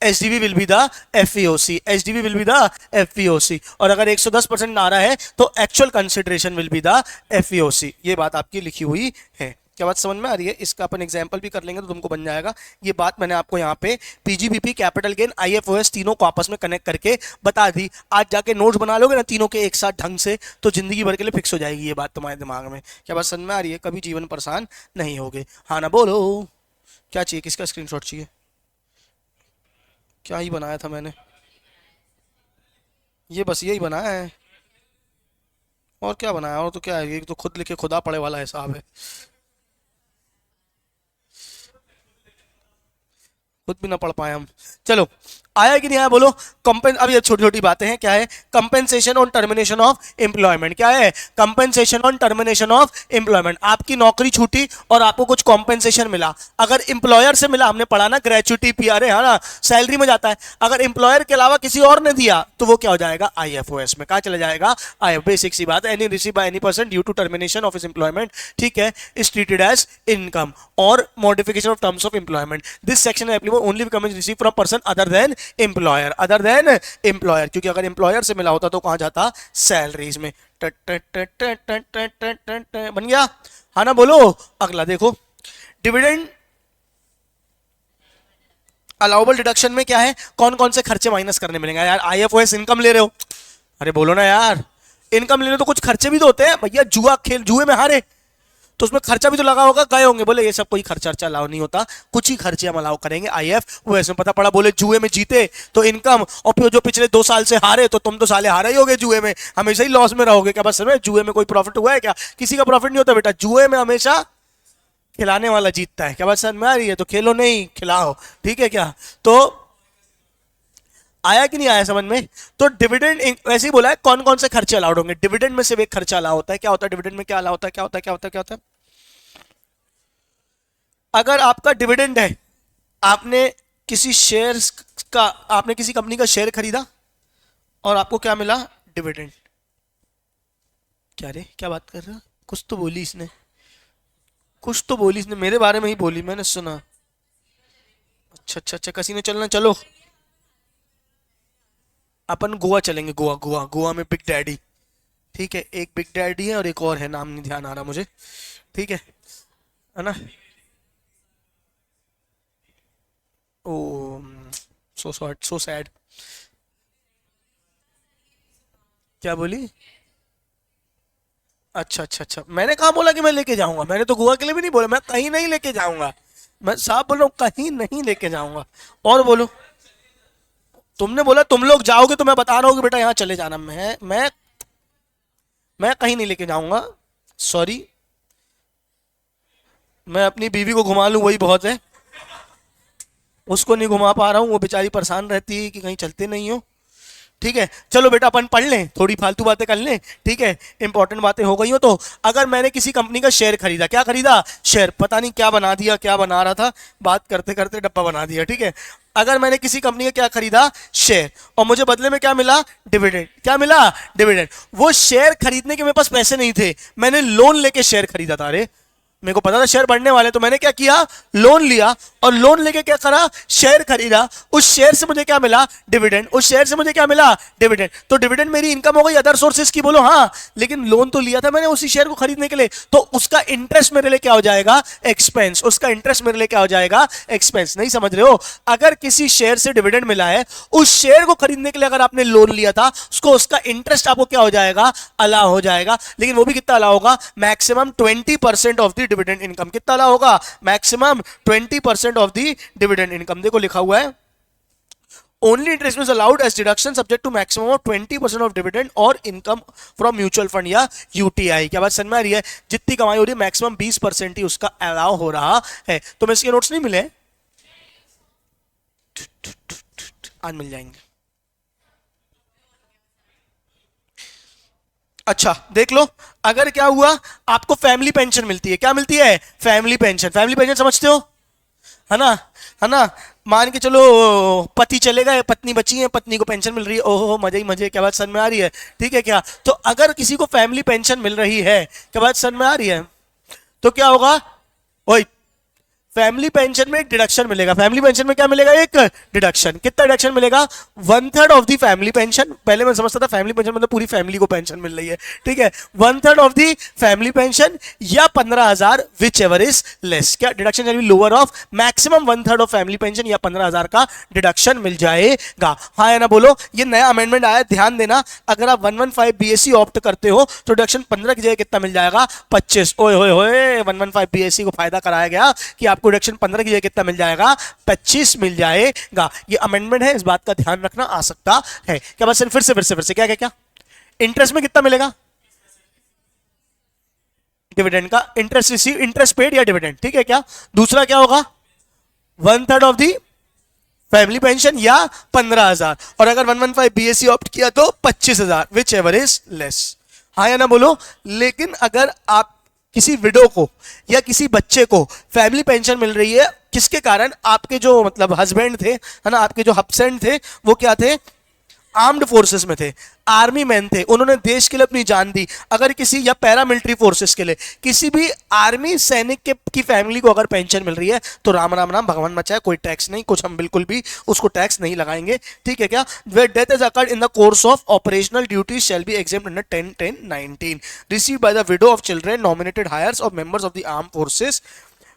HDV will be the FEOC, HDV will be the FEOC. और अगर 110% आ रहा है तो actual consideration will be the FEOC. ये बात आपकी लिखी हुई है। क्या बात समझ में आ रही है? इसका अपन एग्जांपल भी कर लेंगे तो तुमको बन जाएगा। ये बात मैंने आपको यहाँ पे पीजीबीपी, कैपिटल गेन, आईएफओएस तीनों को आपस में कनेक्ट करके बता दी। आज जाके नोट्स बना लोगे ना तीनों के एक साथ ढंग से, तो जिंदगी भर के लिए फिक्स हो जाएगी ये बात तुम्हारे दिमाग में। क्या बात समझ में आ रही है? कभी जीवन परेशान नहीं होगे। हाँ ना बोलो, क्या चाहिए? किसका स्क्रीनशॉट चाहिए? क्या ही बनाया था मैंने? ये बस यही बनाया है, और क्या बनाया? और तो क्या है, ये तो खुद लिखे खुदा पड़े वाला हिसाब है। खुद भी ना पढ़ पाए हम। चलो, आया कि नहीं आया बोलो? अब ये छोटी छोटी बातें हैं। क्या है? Compensation on termination of employment. क्या है? Compensation on termination of employment. आपकी नौकरी छूटी और आपको कुछ कॉम्पेंसेशन मिला। अगर एम्प्लॉयर से मिला, हमने पढ़ा ना ग्रेचुटी, पीआरए, है ना, सैलरी में जाता है। अगर एम्प्लॉयर के अलावा किसी और ने दिया तो वो क्या हो जाएगा? आईएफओएस में। कहा चला जाएगा? आई बेसिक सी बात है। Any receive by any person due to termination of his employment, ठीक है, is treated as income or modification of terms of employment. This section applicable only becomes receive from person other than employer, other than employer. क्योंकि अगर employer से मिला होता तो कहां जाता? सैलरीज में। बन गया? हाँ ना बोलो? अगला देखो, डिविडेंड अलाउबल डिडक्शन में क्या है? कौन कौन से खर्चे माइनस करने मिलेंगे? यार आईएफओएस इनकम ले रहे हो, अरे बोलो ना यार, इनकम लेने तो कुछ खर्चे भी तो होते हैं भैया। जुआ खेल, जुए में हारे तो उसमें खर्चा भी तो लगा होगा, गए होंगे। बोले ये सब कोई खर्चा अर्चा अलाउ नहीं होता, कुछ ही खर्चे हम अलाउ करेंगे। आईएफ वो ऐसे पता पड़ा, बोले जुए में जीते तो इनकम, और फिर जो पिछले 2 साल से हारे तो तुम तो साले हारे ही होगे जुए में, हमेशा ही लॉस में रहोगे। क्या बस समय जुए में कोई प्रॉफिट हुआ है क्या? किसी का प्रॉफिट नहीं होता बेटा, जुए में हमेशा खिलाने वाला जीतता है। क्या बात समझ में आ रही है? तो खेलो नहीं, खिलाओ, ठीक है क्या? तो आया कि नहीं आया समझ में? तो डिविडेंड वैसे ही बोला है कौन कौन से खर्चे अलाउड होंगे। डिविडेंड में से एक खर्चा अलाउ होता है। क्या होता है डिविडेंड में? क्या अलाउ होता है? क्या होता है? क्या होता है? क्या होता है? अगर आपका डिविडेंड है, आपने किसी शेयर का, आपने किसी कंपनी का शेयर खरीदा और आपको क्या मिला? डिविडेंड। क्या रे, क्या बात कर रहा? कुछ तो बोली इसने, कुछ तो बोली इसने, मेरे बारे में ही बोली, मैंने सुना। अच्छा अच्छा अच्छा, कसी ने चलना, चलो अपन गोवा चलेंगे। गोवा, गोवा, गोवा में बिग डैडी, ठीक है, एक बिग डैडी है और एक और है, नाम नहीं ध्यान आ रहा मुझे, ठीक है ना? ओ, सो सॉट, सो सैड। क्या बोली? अच्छा अच्छा अच्छा, मैंने कहा बोला कि मैं लेके जाऊंगा? मैंने तो गोवा के लिए भी नहीं बोला, मैं कहीं नहीं लेके जाऊंगा। मैं साफ बोल रहा हूँ, कहीं नहीं लेके जाऊंगा। और बोलो, तुमने बोला तुम लोग जाओगे तो मैं बता रहा हूँ कि बेटा यहाँ चले जाना। मैं कहीं नहीं लेके जाऊंगा, सॉरी। मैं अपनी बीवी को घुमा लूं वही बहुत है, उसको नहीं घुमा पा रहा हूँ, वो बेचारी परेशान रहती है कि कहीं चलते नहीं हो। ठीक है, चलो बेटा अपन पढ़ लें, थोड़ी फालतू बातें कर लें, ठीक है, इंपॉर्टेंट बातें हो गई हो तो। अगर मैंने किसी कंपनी का शेयर खरीदा, क्या खरीदा? शेयर, पता नहीं क्या बना दिया, क्या बना रहा था, बात करते करते डब्बा बना दिया, ठीक है। अगर मैंने किसी कंपनी का क्या खरीदा? शेयर, और मुझे बदले में क्या मिला? डिविडेंड। क्या मिला? डिविडेंड। वो शेयर खरीदने के मेरे पास पैसे नहीं थे, मैंने लोन लेके शेयर खरीदा था। अरे मेरे को पता था शेयर बढ़ने वाले, तो मैंने क्या किया, लोन लिया, और लोन लेके क्या करा, शेयर खरीदा। उस शेयर से मुझे क्या मिला, डिविडेंड। उस शेयर से मुझे क्या मिला, डिविडेंड। तो डिविडेंड मेरी इनकम हो गई अदर सोर्सेज की, बोलो हाँ। लेकिन लोन तो लिया था मैंने उसी शेयर को खरीदने के लिए, तो उसका इंटरेस्ट मेरे लिए क्या हो जाएगा, एक्सपेंस। उसका इंटरेस्ट मेरे लिए क्या हो जाएगा, एक्सपेंस। नहीं समझ रहे हो? अगर किसी शेयर से डिविडेंड मिला है, उस शेयर को खरीदने के लिए अगर आपने लोन लिया था, उसका इंटरेस्ट आपको क्या हो जाएगा, अलाउ हो जाएगा। लेकिन वो भी कितना अलाउ होगा, maximum 20% of the dividend income. कितना अलाउ होगा, maximum 20% of the dividend income. देखो लिखा हुआ है, only interest is allowed as deduction subject to maximum of 20% of dividend और income from mutual fund या UTI। क्या बात समझ में आ रही है? जितनी कमाई हो रही है मैक्सिमम 20% ही उसका अलाउ हो रहा है। तो मैं इसके नोट्स नहीं मिले, आज मिल जाएंगे। अच्छा देख लो, अगर क्या हुआ, आपको फैमिली पेंशन मिलती है। क्या मिलती है, फैमिली पेंशन। फैमिली पेंशन समझते हो, है ना, है ना। मान के चलो पति चले गए, पत्नी बची है, पत्नी को पेंशन मिल रही है, ओहो मजे ही मजे। क्या बात समझ में आ रही है? ठीक है क्या? तो अगर किसी को फैमिली पेंशन मिल रही है, क्या बात समझ में आ रही है, तो क्या होगा, ओए फैमिली पेंशन में एक डिडक्शन मिलेगा। फैमिली पेंशन में क्या मिलेगा, एक डिडक्शन। कितना डिडक्शन मिलेगा, 1/3 ऑफ दी फैमिली पेंशन। पहले मैं समझता था फैमिली पेंशन मतलब पूरी फैमिली को पेंशन मिल रही है, ठीक है। 1/3 ऑफ दी फैमिली पेंशन या 15,000 विच एवर इज लेस। क्या deduction can be lower of maximum 1/3 of family pension या 15,000 का डिडक्शन मिल जाएगा। हाँ या ना बोलो। ये नया अमेंडमेंट आया, ध्यान देना। अगर आप 115 बीएससी ऑप्ट करते हो तो डिडक्शन 15 की जगह कितना मिल जाएगा, 25। ओए होए होए, 115 बीएससी को फायदा कराया गया कि आपको डिडक्शन 15 की जगह कितना मिल जाएगा, 25 मिल जाएगा। ये अमेंडमेंट है, इस बात का ध्यान रखना आ सकता है। क्या बस फिर से क्या क्या क्या, इंटरेस्ट में कितना मिलेगा, डिविडेंड का इंटरेस्ट रिसीव, इंटरेस्ट पेड या डिविडेंड, ठीक है क्या। दूसरा क्या होगा, 1/3 ऑफ दी फैमिली पेंशन या 15,000, और अगर 115 बीएससी ऑप्ट किया तो 25,000 विच एवर इज लेस। हाँ या ना बोलो। लेकिन अगर आप किसी विडो को या किसी बच्चे को फैमिली पेंशन मिल रही है, किसके कारण, आपके जो मतलब हस्बैंड थे, है ना, आपके जो हस्बैंड थे वो क्या थे, आर्म्ड फोर्सेस में थे, आर्मी मैन थे, उन्होंने देश के लिए अपनी जान दी। अगर किसी या पैरामिलिट्री फोर्सेस के लिए किसी भी आर्मी सैनिक के की फैमिली को अगर पेंशन मिल रही है तो राम राम राम, भगवान बचाए, कोई टैक्स नहीं, कुछ हम बिल्कुल भी उसको टैक्स नहीं लगाएंगे, ठीक है क्या। Where death is occurred in the course of operational duty shall be exempt under 10(10)(19) received by the widow of children nominated heirs of members of the arm forces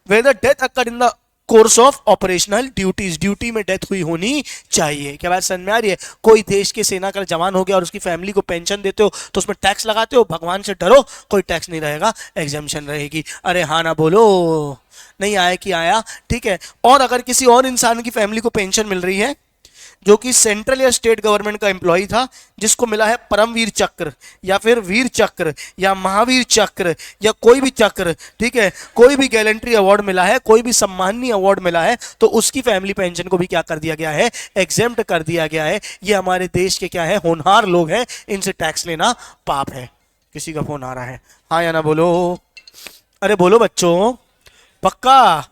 where the death occurred in the course of operational duties. Duty में death हुई होनी चाहिए। क्या बात समझ में आ रही है? कोई देश के सेना का जवान हो गया और उसकी फैमिली को पेंशन देते हो तो उसमें टैक्स लगाते हो, भगवान से डरो, कोई टैक्स नहीं रहेगा, एग्जाम्पशन रहेगी। अरे हाँ ना बोलो, नहीं आया कि आया, ठीक है। और अगर किसी और इंसान की फैमिली को पेंशन मिल रही है जो कि सेंट्रल या स्टेट गवर्नमेंट का एम्प्लॉय था, जिसको मिला है परमवीर चक्र या फिर वीर चक्र या महावीर चक्र या कोई भी चक्र, ठीक है, कोई भी गैलेंट्री अवार्ड मिला है, कोई भी सम्माननीय अवार्ड मिला है, तो उसकी फैमिली पेंशन को भी क्या कर दिया गया है, एग्जेम्प्ट कर दिया गया है। ये हमारे देश के क्या है, होनहार लोग हैं, इनसे टैक्स लेना पाप है। किसी का फोन आ रहा है, हाँ या ना बोलो, अरे बोलो बच्चों, पक्का।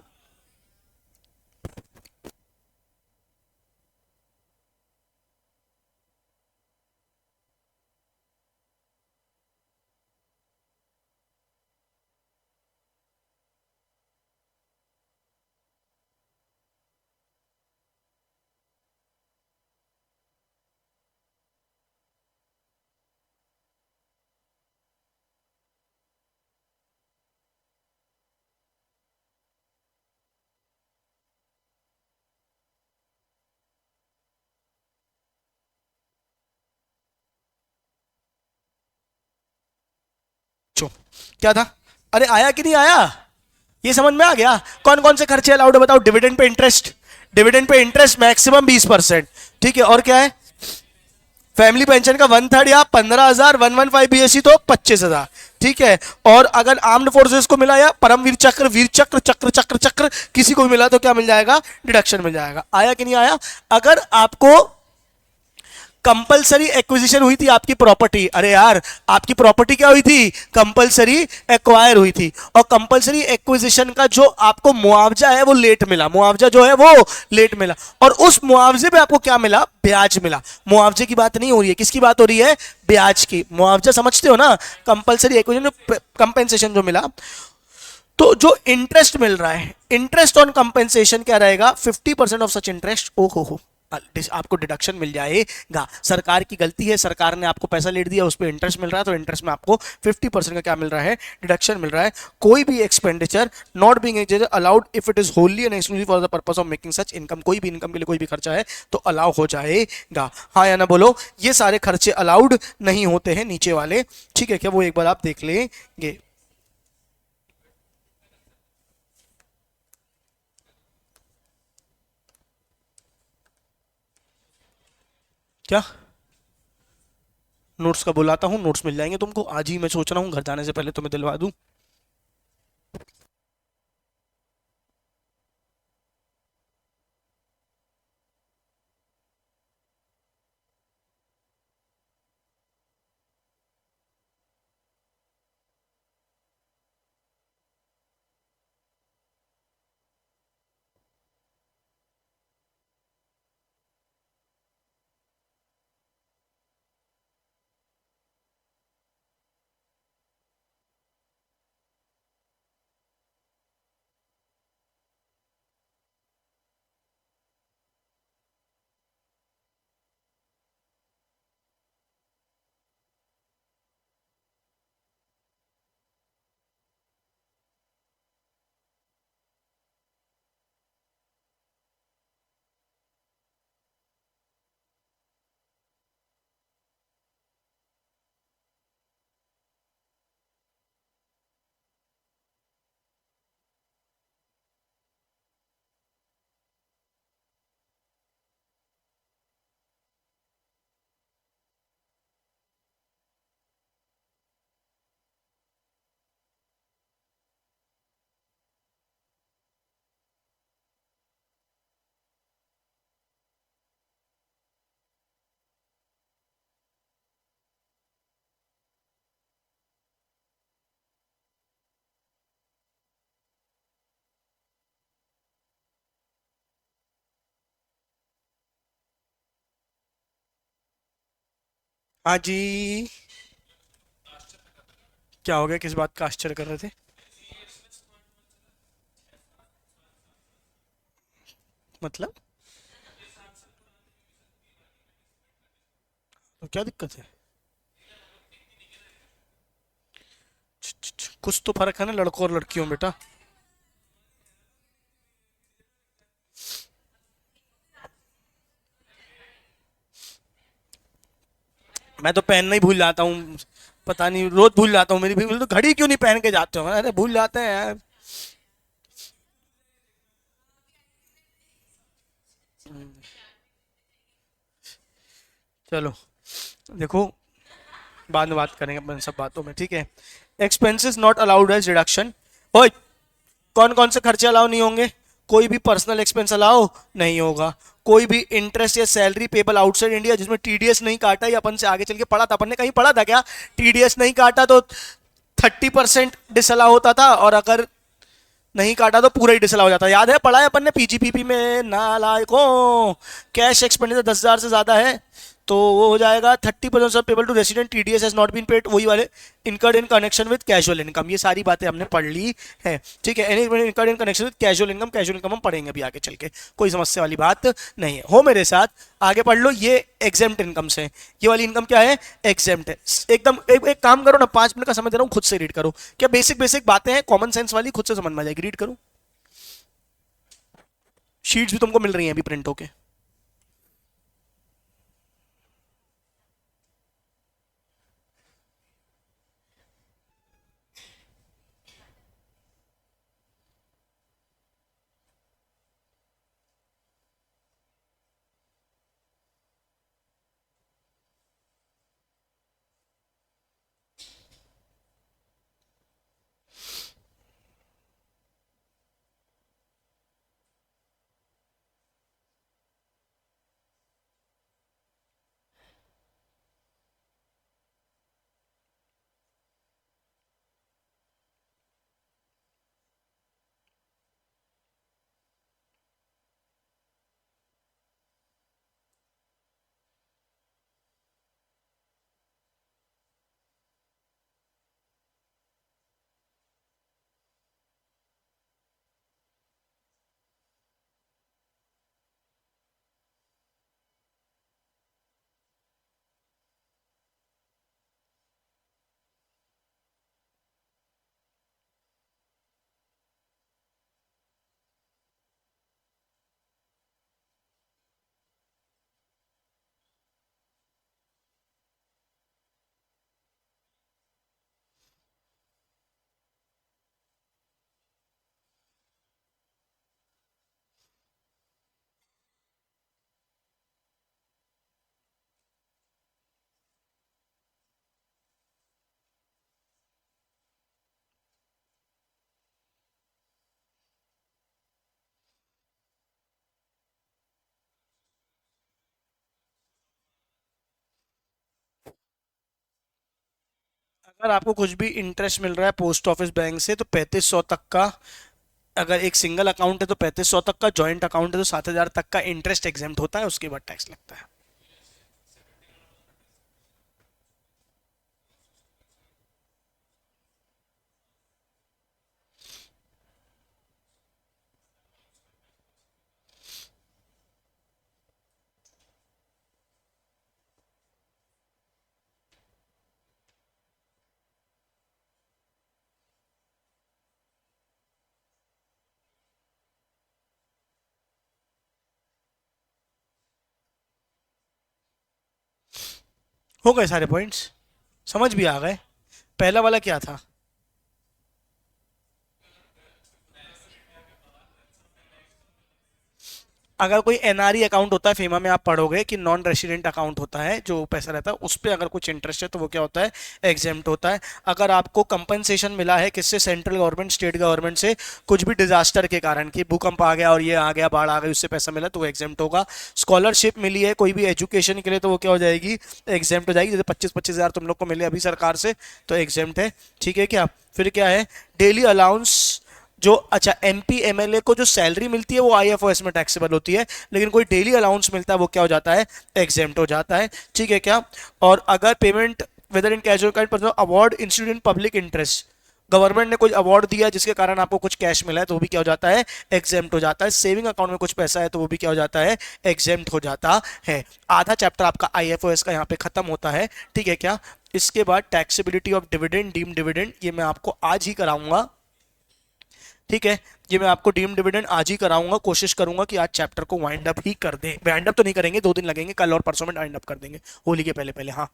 क्या था, अरे आया कि नहीं आया, ये समझ में आ गया। कौन कौन से खर्चे अलाउड है बताओ, dividend pay interest, dividend pay interest maximum 20%, ठीक है। और क्या है, फैमिली पेंशन का 1/3 या 15,000, 115 बीएससी तो 25,000, ठीक है। और अगर आर्म्ड फोर्सेस को मिला या परमवीर चक्र, वीर चक्र, चक्र चक्र चक्र किसी को भी मिला तो क्या मिल जाएगा, डिडक्शन मिल जाएगा। आया कि नहीं आया। अगर आपको कंपलसरी एक्विजिशन हुई थी आपकी प्रॉपर्टी, अरे यार आपकी प्रॉपर्टी क्या हुई थी, कंपलसरी एक्वायर हुई थी, और कंपलसरी एक्विजिशन का जो आपको मुआवजा है वो लेट मिला, मुआवजा जो है वो लेट मिला, और उस मुआवजे पे आपको क्या मिला, ब्याज मिला। मुआवजे की बात नहीं हो रही है, किसकी बात हो रही है, ब्याज की। मुआवजा समझते हो ना, कंपलसरी एक्विजिशन, कंपेंसेशन जो मिला, तो जो इंटरेस्ट मिल रहा है, इंटरेस्ट ऑन कंपेंसेशन क्या रहेगा, 50% ऑफ सच इंटरेस्ट, ओ हो, आपको डिडक्शन मिल जाएगा। सरकार की गलती है, सरकार ने आपको पैसा लेट दिया, उस पर इंटरेस्ट मिल रहा है, तो इंटरेस्ट में आपको 50% का क्या मिल रहा है, डिडक्शन मिल रहा है। कोई भी expenditure not being allowed if it is Holi and exclusive for the purpose of making such income, कोई भी इनकम के लिए कोई भी खर्चा है तो अलाउ हो जाएगा। हाँ या ना बोलो, ये सारे खर्चे अलाउड नहीं होते हैं नीचे वाले, ठीक है क्या, वो एक बार आप देख लेंगे। क्या नोट्स का बुलाता हूँ, नोट्स मिल जाएंगे तुमको आज ही, मैं सोच रहा हूँ घर जाने से पहले तुम्हें दिलवा दूं। हाँ जी, क्या हो गया, किस बात का आश्चर्य कर रहे थे? मतलब तो क्या दिक्कत है? कुछ तो फर्क है ना लड़कों और लड़कियों में बेटा। मैं तो पहनना ही भूल जाता हूँ, पता नहीं रोज भूल जाता हूँ, मेरी भी तो घड़ी क्यों नहीं पहन के जाते हो, अरे भूल जाते हैं यार। चलो देखो, बाद में बात करेंगे अपन सब बातों में, ठीक है। Expenses not allowed as deduction, ओए कौन कौन से खर्चे अलाउ नहीं होंगे, कोई भी पर्सनल एक्सपेंस अलाउ नहीं होगा, कोई भी इंटरेस्ट या सैलरी पेबल आउटसाइड इंडिया जिसमें टीडीएस नहीं काटा, या अपन से आगे चल के पढ़ा था, अपन ने कहीं पढ़ा था क्या, टीडीएस नहीं काटा तो 30% डिसअलाउ होता था, और अगर नहीं काटा तो पूरा ही डिसअलाउ हो जाता, याद है पढ़ा है अपन ने पीजीपीपी में, नालायकों। कैश एक्सपेंडिचर 10,000 से ज्यादा है तो वो हो जाएगा 30% of payable to resident, TDS has not been paid, वही वाले incurred in connection with casual income, ये सारी बातें हमने पढ़ ली है, ठीक है। Any incurred in connection with casual income, casual income हम पढ़ेंगे अभी आगे चल के, कोई समस्या वाली बात नहीं है, हो मेरे साथ, आगे पढ़ लो। ये एग्जेम्प्ट इनकम से, ये वाली इनकम क्या है, एग्जेम्प्ट है एकदम। एक काम करो ना, 5 मिनट का समय दे रहा हूँ, खुद से रीड करो, क्या बेसिक बेसिक बातें हैं कॉमन सेंस वाली, खुद से समझ में आ जाएगी, रीड करो। शीट्स भी तुमको मिल रही हैं अभी प्रिंट होके। अगर आपको कुछ भी इंटरेस्ट मिल रहा है पोस्ट ऑफिस बैंक से तो 3500 तक का, अगर एक सिंगल अकाउंट है तो 3500 तक का, जॉइंट अकाउंट है तो 7000 तक का इंटरेस्ट एग्जेम्प्ट होता है, उसके बाद टैक्स लगता है। हो गए सारे पॉइंट्स, समझ भी आ गए। पहला वाला क्या था? अगर कोई एनआरई अकाउंट होता है, फेमा में आप पढ़ोगे कि नॉन रेसिडेंट अकाउंट होता है, जो पैसा रहता है उस पर अगर कुछ इंटरेस्ट है तो वो क्या होता है, एग्जेम्प्ट होता है। अगर आपको कंपनसेशन मिला है किससे, सेंट्रल गवर्नमेंट, स्टेट गवर्नमेंट से, कुछ भी डिजास्टर के कारण कि भूकंप आ गया और ये आ गया, बाढ़ आ गई, उससे पैसा मिला तो वो एग्जेम्प्ट होगा। स्कॉलरशिप मिली है कोई भी एजुकेशन के लिए तो वो क्या हो जाएगी, एग्जेम्प्ट हो जाएगी। जैसे 25-25 हज़ार तुम लोग को मिले अभी सरकार से तो एग्जेम्प्ट है, ठीक है क्या। फिर क्या है, डेली अलाउंस जो, अच्छा एमपी एमएलए को जो सैलरी मिलती है वो आईएफओएस में टैक्सेबल होती है, लेकिन कोई डेली अलाउंस मिलता है वो क्या हो जाता है, एग्जेम्प्ट हो जाता है, ठीक है क्या। और अगर पेमेंट वेदर इन कैश पर award institute in public interest, government ने कोई अवार्ड दिया जिसके कारण आपको कुछ कैश मिला है तो वो भी क्या हो जाता है, एग्जेम्प्ट हो जाता है। सेविंग अकाउंट में कुछ पैसा है तो वो भी क्या हो जाता है, एग्जेम्प्ट हो जाता है। आधा चैप्टर आपका आईएफओएस का यहाँ पे खत्म होता है, ठीक है क्या। इसके बाद taxability of dividend, deem dividend, ये मैं आपको आज ही कराऊंगा, ठीक है। ये मैं आपको डीम डिविडेंड आज ही कराऊंगा, कोशिश करूंगा कि आज चैप्टर को वाइंड अप ही कर दें। वाइंड अप तो नहीं करेंगे, 2 दिन लगेंगे, कल और परसों में वाइंड अप कर देंगे, होली के पहले पहले। हाँ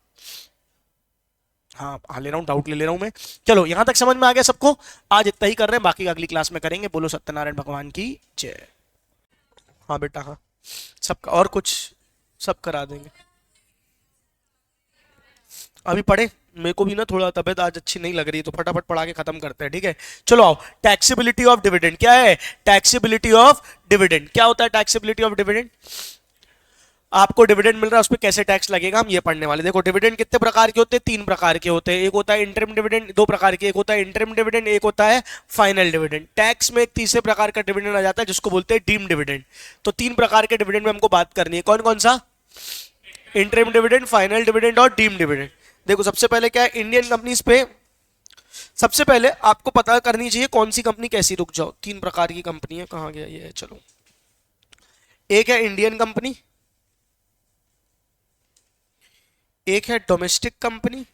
हाँ हाँ, ले रहा हूँ, डाउट ले रहा हूँ मैं। चलो यहां तक समझ में आ गया सबको, आज इतना ही कर रहे हैं, बाकी अगली क्लास में करेंगे। बोलो सत्यनारायण भगवान की जय। हाँ बेटा हाँ, सबका और कुछ सब करा देंगे। अभी पढ़े, मेरे को भी ना थोड़ा तबीयत आज अच्छी नहीं लग रही है तो फटाफट पढ़ा के खत्म करते हैं, ठीक है। चलो आओ, टैक्सेबिलिटी ऑफ डिविडेंड क्या है, टैक्सेबिलिटी ऑफ डिविडेंड क्या होता है, टैक्सेबिलिटी ऑफ डिविडेंड। आपको डिविडेंड मिल रहा है उस पर कैसे टैक्स लगेगा, हम ये पढ़ने वाले। देखो डिविडेंड कितने प्रकार के होते हैं, 3 प्रकार के होते हैं। एक होता है इंटरिम डिविडेंड, 2 प्रकार के, एक होता है इंटरिम डिविडेंड, एक होता है फाइनल डिविडेंड। टैक्स में एक तीसरे प्रकार का डिविडेंड आ जाता है जिसको बोलते हैं डीम डिविडेंड। तो 3 प्रकार के डिविडेंड में हमको बात करनी है, कौन कौन सा, इंटरिम डिविडेंड, फाइनल डिविडेंड और डीम डिविडेंड। देखो सबसे पहले क्या है, इंडियन कंपनीज पे सबसे पहले आपको पता करनी चाहिए कौन सी कंपनी कैसी, रुक जाओ, 3 प्रकार की कंपनी है, कहाँ गया ये है, चलो। एक है इंडियन कंपनी, एक है डोमेस्टिक कंपनी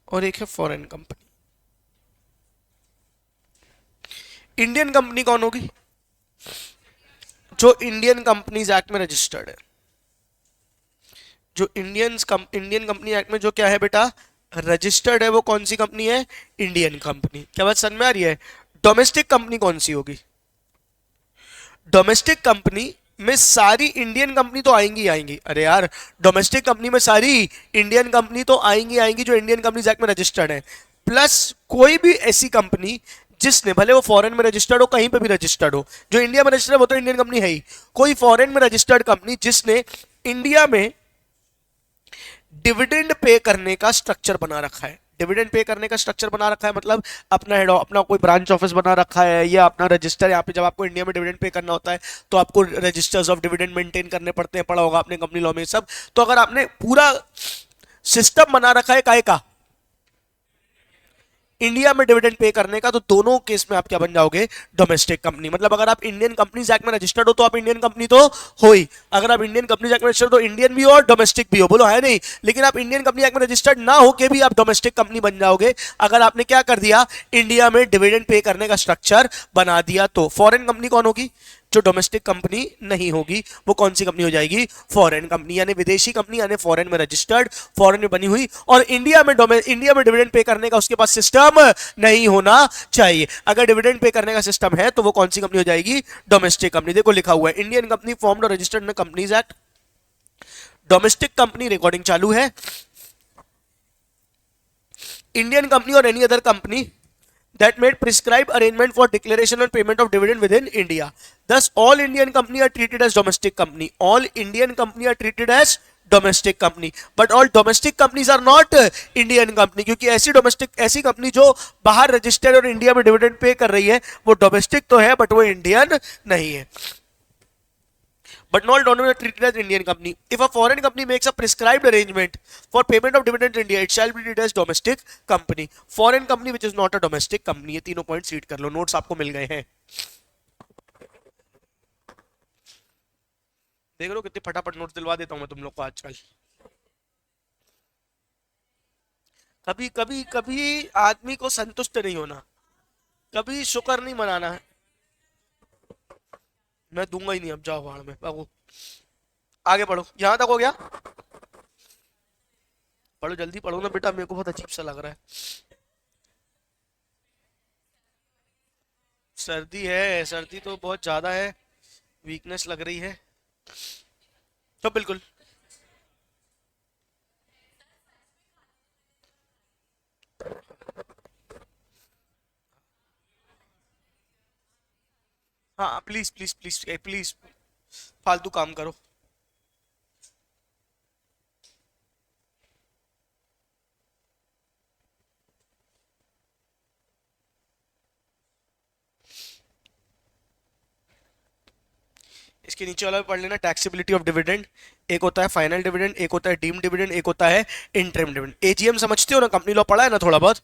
और एक है फॉरेन कंपनी। इंडियन कंपनी कौन होगी, जो इंडियन कंपनीज एक्ट में रजिस्टर्ड है। जो इंडियन कंपनी एक्ट में जो क्या है बेटा, रजिस्टर्ड है, वो कौन सी कंपनी है, इंडियन कंपनी। क्या बात समझ में आ रही है। डोमेस्टिक कंपनी कौन सी होगी, डोमेस्टिक कंपनी में सारी इंडियन कंपनी तो आएंगी आएंगी, अरे यार डोमेस्टिक कंपनी में सारी इंडियन कंपनी तो आएंगी आएंगी जो इंडियन कंपनीज एक्ट में रजिस्टर्ड है, प्लस कोई भी ऐसी कंपनी जिसने, भले वो फॉरेन में रजिस्टर्ड हो, कहीं पे भी रजिस्टर्ड हो, जो इंडिया में रजिस्टर्ड है वो तो इंडियन कंपनी है ही, कोई फॉरेन में रजिस्टर्ड कंपनी जिसने इंडिया में डिविडेंड पे करने का स्ट्रक्चर बना रखा है। डिविडेंड पे करने का स्ट्रक्चर बना रखा है मतलब अपना हेड, अपना कोई ब्रांच ऑफिस बना रखा है या अपना रजिस्टर, यहाँ पे जब आपको इंडिया में डिविडेंड पे करना होता है तो आपको रजिस्टर्स ऑफ डिविडेंड मेंटेन करने पड़ते हैं, पढ़ा होगा आपने कंपनी लॉ में सब। तो अगर आपने पूरा सिस्टम बना रखा है काय का, इंडिया में डिविडेंड पे करने का, तो दोनों केस में आप क्या बन जाओगे, डोमेस्टिक कंपनी। मतलब अगर आप इंडियन कंपनीज एक्ट में रजिस्टर्ड हो तो आप इंडियन कंपनी तो हो ही, अगर आप इंडियन कंपनीज एक्ट में रजिस्टर्ड हो तो इंडियन भी हो और डोमेस्टिक भी हो, बोलो है नहीं। लेकिन आप इंडियन कंपनी एक्ट में रजिस्टर्ड ना हो के भी आप डोमेस्टिक कंपनी बन जाओगे अगर आपने क्या कर दिया, इंडिया में डिविडेंड पे करने का स्ट्रक्चर बना दिया। तो फॉरेन कंपनी कौन होगी, जो डोमेस्टिक कंपनी नहीं होगी, वो कौन सी कंपनी हो जाएगी, फॉरेन कंपनी, यानी विदेशी कंपनी, यानी फॉरेन में रजिस्टर्ड, फॉरेन में बनी हुई, और इंडिया में डिविडेंड पे करने का उसके पास सिस्टम नहीं होना चाहिए। अगर डिविडेंड पे करने का सिस्टम है तो वो कौन सी कंपनी हो जाएगी, डोमेस्टिक कंपनी। देखो लिखा हुआ है इंडियन कंपनी फॉर्म्ड और registered in companies act, domestic company, recording चालू है, इंडियन कंपनी और any other company that made prescribed arrangement for declaration and payment of dividend within India. Thus, all Indian company are treated as domestic company. All Indian company are treated as domestic company, but all domestic companies are not Indian company, क्योंकि ऐसी company जो बाहर registered और India में dividend pay कर रही है वो डोमेस्टिक तो है बट वो इंडियन नहीं है. But not dominant treated as Indian company. If a foreign company makes a prescribed arrangement for payment of dividend in India, it shall be treated as domestic company. Foreign company which is not a domestic company. ये तीनों point read कर लो, notes आपको मिल गए हैं. देख लो कितने फटाफट notes दिलवा देता हूं मैं तुम लोग को आजकल. कभी कभी कभी आदमी को संतुष्ट नहीं होना, कभी शुक्र नहीं मनाना है. मैं दूंगा ही नहीं, अब जाओ भाड़ में भागो. आगे पढ़ो, यहां तक हो गया. पढ़ो जल्दी पढ़ो ना बेटा, मेरे को बहुत अजीब सा लग रहा है. सर्दी है, सर्दी तो बहुत ज्यादा है, वीकनेस लग रही है तो बिल्कुल. हाँ प्लीज प्लीज प्लीज प्लीज, फालतू काम करो. इसके नीचे वाला भी पढ़ लेना, टैक्सेबिलिटी ऑफ डिविडेंड. एक होता है फाइनल डिविडेंड, एक होता है डीम्ड डिविडेंड, एक होता है इंटरिम डिविडेंड. एजीएम समझते हो ना, कंपनी लॉ पढ़ा है ना थोड़ा बहुत.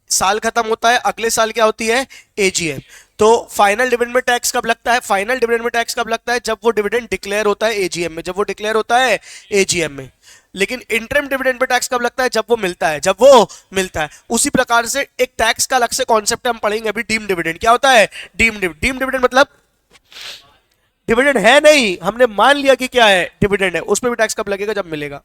साल खत्म होता है, अगले साल क्या होती है, एजीएम. तो फाइनल डिविडेंड में टैक्स कब लगता है, फाइनल डिविडेंड में टैक्स कब लगता है, जब वो डिविडेंड डिक्लेयर होता है एजीएम में, जब वो डिक्लेयर होता है एजीएम में. लेकिन इंटरिम डिविडेंड पे टैक्स कब लगता है, जब वो मिलता है, जब वो मिलता है. उसी प्रकार से एक टैक्स का अलग से कॉन्सेप्ट हम पढ़ेंगे अभी, डीम डिविडेंड. क्या होता है डीम डिविडेंड? मतलब डिविडेंड है नहीं, हमने मान लिया कि क्या है, डिविडेंड है, उस पर भी टैक्स कब लगेगा, जब मिलेगा.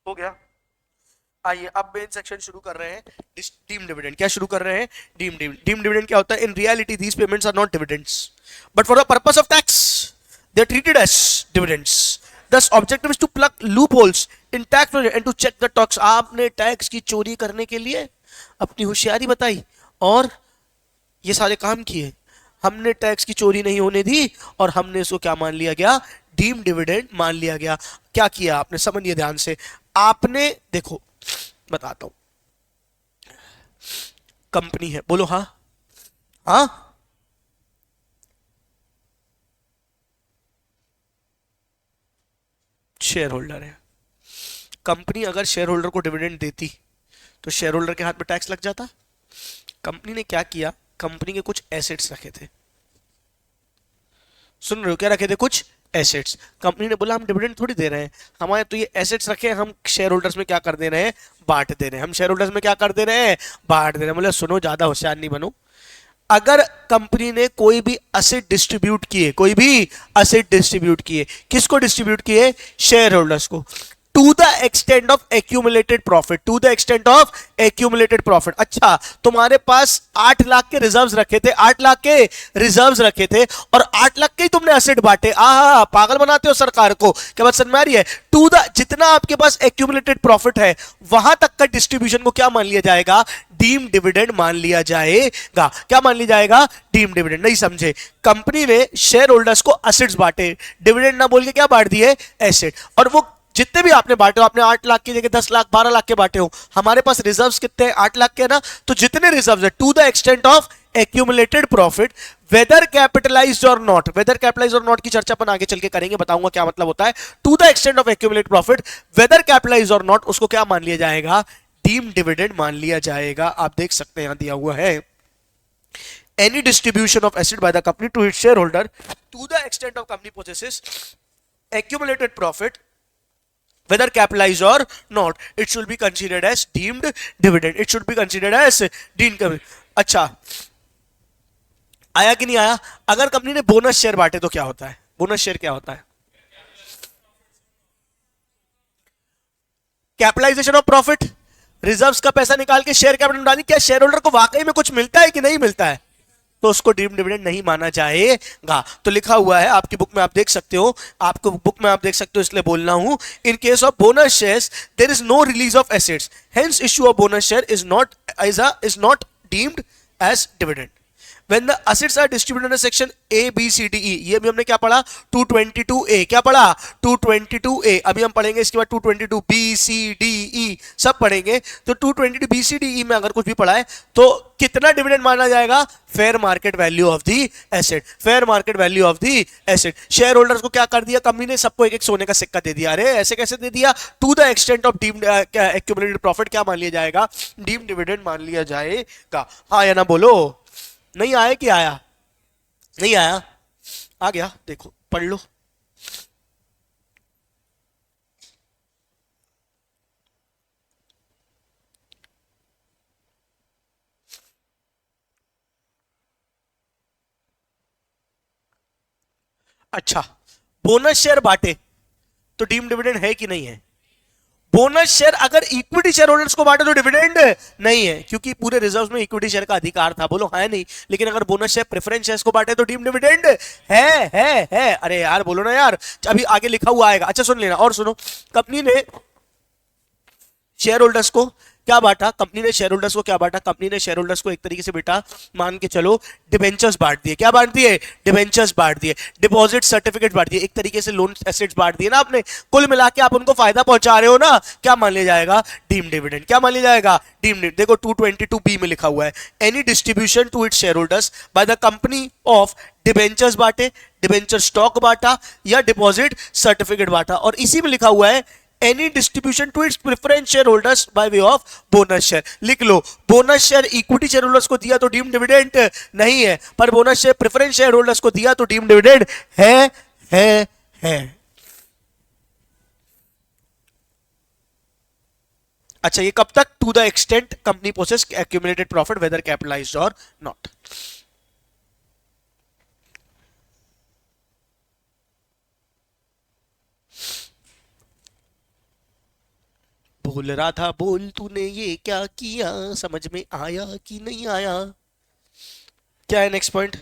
हो गया. आइए अब मेन सेक्शन शुरू कर रहे हैं, डीम डिविडेंड. क्या शुरू कर रहे हैं, डीम डिविडेंड क्या होता है. In reality these payments are not dividends but for the purpose of tax they are treated as dividends. Thus objective is to plug loopholes in tax and to check the tax. आपने tax की चोरी करने के लिए अपनी होशियारी बताई और ये सारे काम किए, हमने टैक्स की चोरी नहीं होने दी और हमने इसको क्या मान लिया गया, डीम डिविडेंड मान लिया गया. क्या किया आपने, समझिए ध्यान से. आपने देखो बताता हूं, कंपनी है, बोलो हाँ. हाँ शेयर होल्डर है. कंपनी अगर शेयर होल्डर को डिविडेंड देती तो शेयर होल्डर के हाथ में टैक्स लग जाता. कंपनी ने क्या किया, कंपनी के कुछ एसेट्स रखे थे. सुन रहे हो, क्या रखे थे, कुछ एसेट्स. कंपनी ने बोला हम डिविडेंड थोड़ी दे रहे हैं, हमारे तो ये एसेट्स रखे हैं, हम शेयर होल्डर्स में क्या कर दे रहे हैं, बांट दे रहे हैं. हम शेयर होल्डर्स में क्या कर दे रहे हैं, बांट दे रहे हैं. बोले सुनो, ज्यादा होशियार नहीं बनो. अगर कंपनी ने कोई भी असेट डिस्ट्रीब्यूट किए, कोई भी असेट डिस्ट्रीब्यूट किए, किसको डिस्ट्रीब्यूट किए, शेयर होल्डर्स को, to the extent of accumulated profit, to the extent of accumulated profit. अच्छा तुम्हारे पास 8 लाख के रिजर्व्स रखे थे, 8 लाख के रिजर्व्स रखे थे और 8 लाख के ही तुमने असेट बांटे. पागल बनाते हो सरकार को, क्या बात समझ में आ रही है. टू द, जितना आपके पास एक्यूमुलेटेड प्रॉफिट है वहां तक का डिस्ट्रीब्यूशन को क्या मान लिया जाएगा, डीम डिविडेंड मान लिया जाएगा. क्या मान लिया जाएगा, डीम डिविडेंड. नहीं समझे, कंपनी ने शेयर होल्डर्स को असेट्स बांटे, डिविडेंड ना बोल के क्या बांट दिए, एसेट. और वो जितने भी आपने बांटे हो, आपने 8 लाख की जगह 10 लाख 12 लाख के बांटे हो, हमारे पास रिजर्व्स कितने हैं, 8 लाख के है ना. तो जितने रिजर्व्स है, to the extent of accumulated profit whether capitalised or not, whether capitalised or not की चर्चा अपन आगे चल के करेंगे, बताऊंगा क्या मतलब होता है. To the extent of accumulated profit whether capitalised or not, उसको क्या मान लिया जाएगा, डीम डिविडेंड मान लिया जाएगा. आप देख सकते हैं यहां दिया हुआ है, any distribution of asset by the company to its shareholder to the extent of company possesses accumulated profit whether capitalized or not, it should be considered as deemed dividend, it should be considered as deemed. अच्छा आया कि नहीं आया. अगर company ने bonus share बांटे तो क्या होता है, बोनस शेयर क्या होता है, कैपिटलाइजेशन ऑफ प्रॉफिट, रिजर्व्स का पैसा निकाल के शेयर कैपिटल में डाली. क्या शेयर होल्डर को वाकई में कुछ मिलता है कि नहीं मिलता है, तो उसको डीम्ड डिविडेंड नहीं माना जाएगा। तो लिखा हुआ है आपकी बुक में, आप देख सकते हो, आपको बुक में आप देख सकते हो, इसलिए बोल रहा हूं। In case of bonus shares there is no release of assets, hence issue of bonus share is not deemed as dividend. When the assets are distributed under section A, B, C, D, E, ये भी हमने क्या पढ़ा, 222A, क्या पढ़ा, 222A। अभी हम पढ़ेंगे इसके बाद 222 B, C, D, E सब पढ़ेंगे। तो 222 B, C, D, E में अगर कुछ भी पढ़ा है तो कितना डिविडेंड माना जाएगा, fair market value of the asset, fair market value of the asset. Share holders को क्या कर दिया कंपनी ने, सबको एक एक सोने का सिक्का दे दिया। अरे ऐसे कैसे दे दिया, to the extent of deemed accumulated profit क्या मान लिया जाएगा, डीम्ड डिविडेंड मान लिया जाएगा। हाँ या ना बोलो, नहीं आया कि आया, नहीं आया, आ गया, देखो पढ़ लो। अच्छा, बोनस शेयर बांटे तो डीम डिविडेंड है कि नहीं है। बोनस शेयर अगर इक्विटी शेयर होल्डर्स को बांटे तो डिविडेंड नहीं है, क्योंकि पूरे रिजर्व में इक्विटी शेयर का अधिकार था, बोलो है नहीं। लेकिन अगर बोनस शेयर प्रेफरेंस शेयर्स को बांटे तो डीम डिविडेंड है। अरे यार बोलो ना यार, अभी आगे लिखा हुआ आएगा। अच्छा सुन लेना और सुनो, कंपनी ने शेयर होल्डर्स को क्या बांटा, कंपनी ने शेयर होल्डर्स को क्या बांटा, कंपनी ने शेयर होल्डर्स को एक तरीके से बेटा मान के चलो डिबेंचर्स बांट दिए। क्या बांट दिए, डिबेंचर्स बांट दिए, डिपॉजिट सर्टिफिकेट बांट दिए, एक तरीके से लोन एसेट्स बांट दिए ना आपने। कुल मिला के आप उनको फायदा पहुंचा रहे हो ना, क्या मान लिया जाएगा, डीम डिविडेंड। क्या मान लिया जाएगा, डीम डिविडेंड। देखो 222B में लिखा हुआ है, any distribution to its share holders by the company of debentures बांटे, डिबेंचर स्टॉक बांटा या डिपॉजिट सर्टिफिकेट बांटा। और इसी में लिखा हुआ है any distribution to its preference share holders by way of bonus share. लिख लो, bonus share equity share holders को दिया तो डीम डिविडेंड नहीं है, पर bonus share preference share holders को दिया तो डीम डिविडेंड है। अच्छा, ये कब तक, to the extent company possess accumulated profit whether capitalised or not. बोल रहा था बोल तूने ये क्या किया, समझ में आया कि नहीं आया। क्या है next point,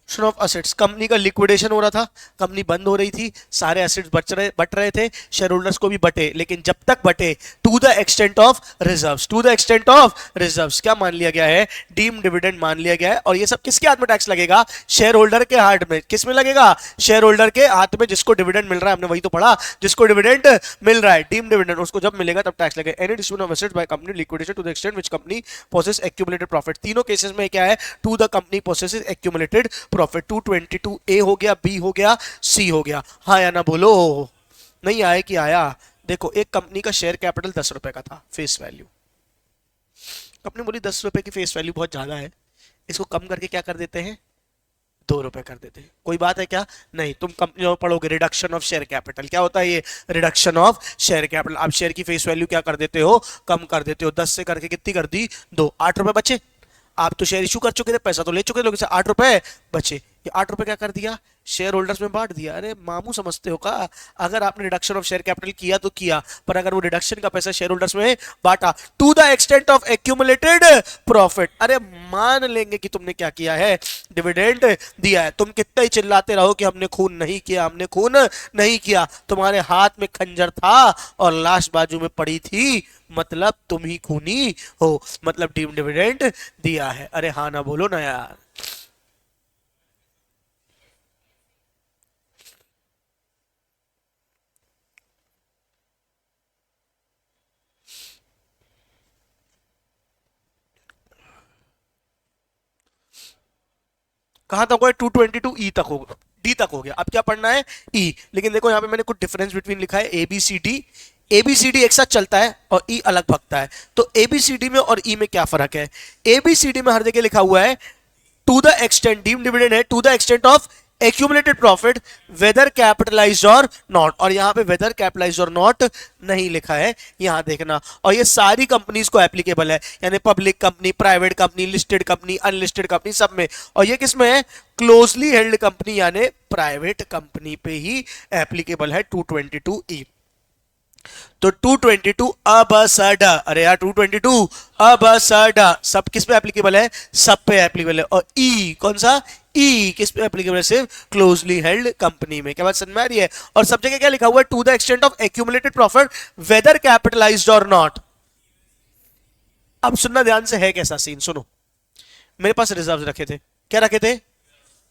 of assets. Company का लिक्विडेशन हो रहा था, कंपनी बंद हो रही थी, सारे एसेट्स बट रहे थे, शेयर होल्डर्स को भी बटे, लेकिन जब तक बटे to the extent of reserves, to the extent of reserves क्या मान लिया गया है, डीम डिविडेंड मान लिया गया है। और ये सब किसके हाथ में टैक्स लगेगा, शेयर होल्डर के हाथ में। किस में लगेगा, शेयर होल्डर के हाथ में, जिसको डिविडेंड मिल रहा है, हमने वही तो पढ़ा, जिसको डिविडेंड मिल रहा है, डीम डिविडेंड, उसको जब मिलेगा तब टैक्स लगेगा। Any distribution of assets by company liquidation to the extent which company possess accumulated profit. तीनों केसेस में क्या है, to the company possesses accumulated profit. 222A हो गया, B हो गया, C हो गया। हाँ या ना बोलो, नहीं आए कि आया। देखो, एक कंपनी का शेयर कैपिटल 10 रुपए का था फेस वैल्यू, कंपनी बोली 10 रुपए की फेस वैल्यू बहुत ज्यादा है, इसको कम करके क्या कर देते हैं, 2 रुपए कर देते हैं। कोई बात है क्या, नहीं। तुम कंपनी में पढ़ोगे रिडक्शन ऑफ शेयर कैपिटल, क्या होता है ये, रिडक्शन ऑफ शेयर कैपिटल। आप शेयर की फेस वैल्यू क्या कर देते हो, कम कर देते हो। 10 से करके कितनी कर दी, 2, 8 रुपए बचे। आप तो शेयर इशू कर चुके थे, पैसा तो ले चुके थे लोग से, 8 रुपए बचे। ये 8 रुपए क्या कर दिया, शेयर होल्डर्स में बांट दिया। अरे मामू समझते हो का, अगर आपने रिडक्शन ऑफ शेयर कैपिटल किया तो किया, पर अगर वो रिडक्शन का पैसा शेयर होल्डर्स में बांटा to the extent of accumulated profit, अरे मान लेंगे कि तुमने क्या किया है, डिविडेंड दिया है। तुम कितना ही चिल्लाते रहो कि हमने खून नहीं किया, हमने खून नहीं किया, तुम्हारे हाथ में खंजर था और लाश बाजू में पड़ी थी, मतलब तुम ही खूनी हो, मतलब डीम डिविडेंड दिया है। अरे हाँ ना बोलो ना यार। कहां तक हो, 222E तक हो, डी तक हो गया। अब क्या पढ़ना है, ई। लेकिन देखो यहाँ पे मैंने कुछ डिफरेंस बिटवीन लिखा है, ABCD। ABCD एक साथ चलता है और ई अलग भगता है। तो ABCD में और ई में क्या फर्क है, ABCD में हर जगह लिखा हुआ है to the extent, deem dividend है to the extent of accumulated profit whether capitalised or not, और यहां पे वेदर कैपिटलाइज्ड और नॉट नहीं लिखा है, यहां देखना। और ये सारी कंपनीज को एप्लीकेबल है, यानी public company, private company, listed company, unlisted company, सब में। और ये किस में है, क्लोजली हेल्ड कंपनी यानी प्राइवेट कंपनी पे ही एप्लीकेबल है 222E। तो 222 अबसड, अरे यार 222 अबसड सब किस पे एप्लीकेबल है? सब पे एप्लीकेबल है। और ई कौन सा? ई किस पे एप्लीकेबल है? सिर्फ क्लोजली हेल्ड कंपनी में। क्या बात समझ में आ रही है? और सब जगह क्या लिखा हुआ है? To the extent of accumulated profit whether capitalised or not. अब सुनना ध्यान से, है कैसा सीन सुनो। मेरे पास रिजर्व रखे थे। क्या रखे थे?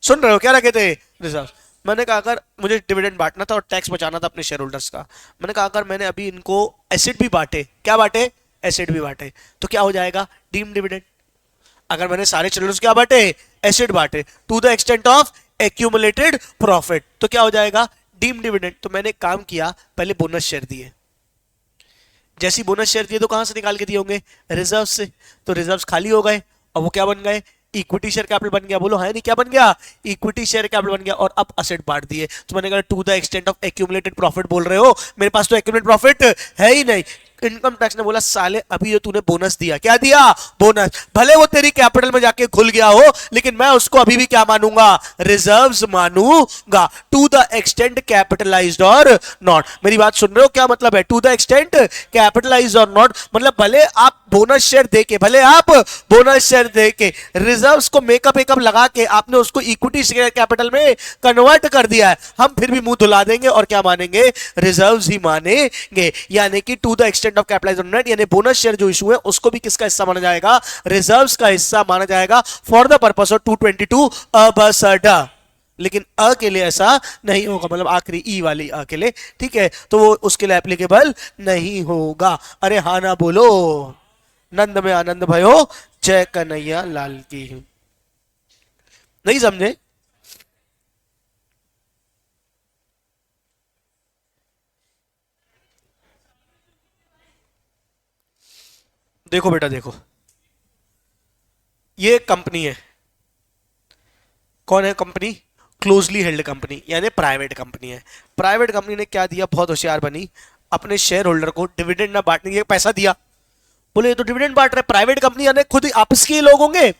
सुन रहे हो? क्या रखे थे? रिजर्व। मैंने कहा अगर मुझे डिविडेंड बांटना था और टैक्स बचाना था अपने शेयर होल्डर्स का, मैंने कहा अगर मैंने अभी इनको एसिड भी बांटे, क्या बांटे? एसिड भी बांटे, तो क्या हो जाएगा? Deem dividend. अगर मैंने सारे शेयर क्या बांटे? एसिड बांटे, to the extent of accumulated profit, तो क्या हो जाएगा? Deem dividend. तो मैंने काम किया, पहले बोनस शेयर दिए। जैसी बोनस शेयर दिए तो कहां से निकाल के दिए होंगे? रिजर्व से। तो रिजर्व्स खाली हो गए और वो क्या बन गए? इक्विटी शेयर कैपिटल बन गया। बोलो है नहीं, क्या बन गया? इक्विटी शेयर कैपिटल बन गया। और अब असेट बांट दिए। तो मैंने कहा to the extent of accumulated profit बोल रहे हो, मेरे पास तो एक्यूमुलेटेड प्रॉफिट है ही नहीं। इनकम टैक्स ने बोला साले अभी जो तूने बोनस दिया, क्या दिया? बोनस। भले वो तेरी कैपिटल में जाके खुल गया हो, लेकिन मैं उसको अभी भी क्या मानूंगा? रिजर्व्स मानूंगा। To the extent capitalised or not. मेरी बात सुन रहे हो? क्या मतलब है to the extent capitalised or not? मतलब भले आप बोनस शेयर देके, भले आप बोनस शेयर देके रिजर्व्स को मेकअप वेकअप लगा के आपने उसको इक्विटी शेयर कैपिटल में कन्वर्ट कर दिया है, हम फिर भी मुंह धुला देंगे और क्या मानेंगे? रिजर्व्स ही मानेंगे। यानी कि to the extent of capitalised net, यानी बोनस शेयर जो इशू है उसको भी किसका हिस्सा माना जाएगा? रिजर्व्स का हिस्सा माना जाएगा फॉर द पर्पस ऑफ 222 अबसड। लेकिन अ के लिए ऐसा नहीं होगा, मतलब आखिरी ई वाली अ के लिए, ठीक है, तो वो उसके लिए एप्लीकेबल नहीं होगा। अरे हाँ ना बोलो। नंद में आनंद भयो, जय कन्हैया लाल की। नहीं समझे? देखो बेटा देखो, ये कंपनी है। कौन है कंपनी? क्लोजली हेल्ड कंपनी, यानी प्राइवेट कंपनी है। प्राइवेट कंपनी ने क्या दिया? बहुत होशियार बनी, अपने शेयर होल्डर को डिविडेंड ना बांटने के लिए पैसा दिया। बोले ये तो डिविडेंड बांट रहे, प्राइवेट कंपनी यानी खुद ही आपस के लोग होंगे।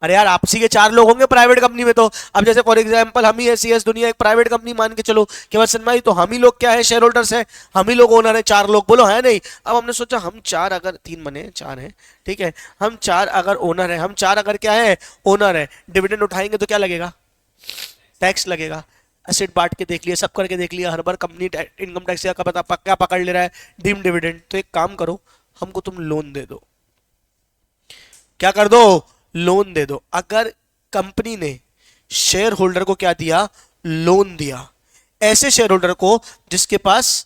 अरे यार आपसी के 4 लोग होंगे प्राइवेट कंपनी में। तो अब जैसे फॉर एग्जांपल हम ही है, सीएस दुनिया एक प्राइवेट कंपनी मान के चलो कि बस सनमाई, तो हम ही लोग क्या है? शेयर होल्डर्स है, हम ही लोग ओनर है, 4 लोग। बोलो है नहीं? अब हमने सोचा हम 4 अगर 3 बने 4 है, ठीक है, हम 4 अगर ओनर है, हम 4 अगर क्या है? ओनर है, डिविडेंड उठाएंगे तो क्या लगेगा? टैक्स लगेगा। एसेट बांट के देख लिया, सब करके देख लिया, हर बार कंपनी इनकम टैक्स का पता क्या पकड़ ले रहा है? Deem dividend. तो एक काम करो, हमको तुम लोन दे दो। क्या कर दो? लोन दे दो। अगर कंपनी ने शेयर होल्डर को क्या दिया? लोन दिया। ऐसे शेयर होल्डर को जिसके पास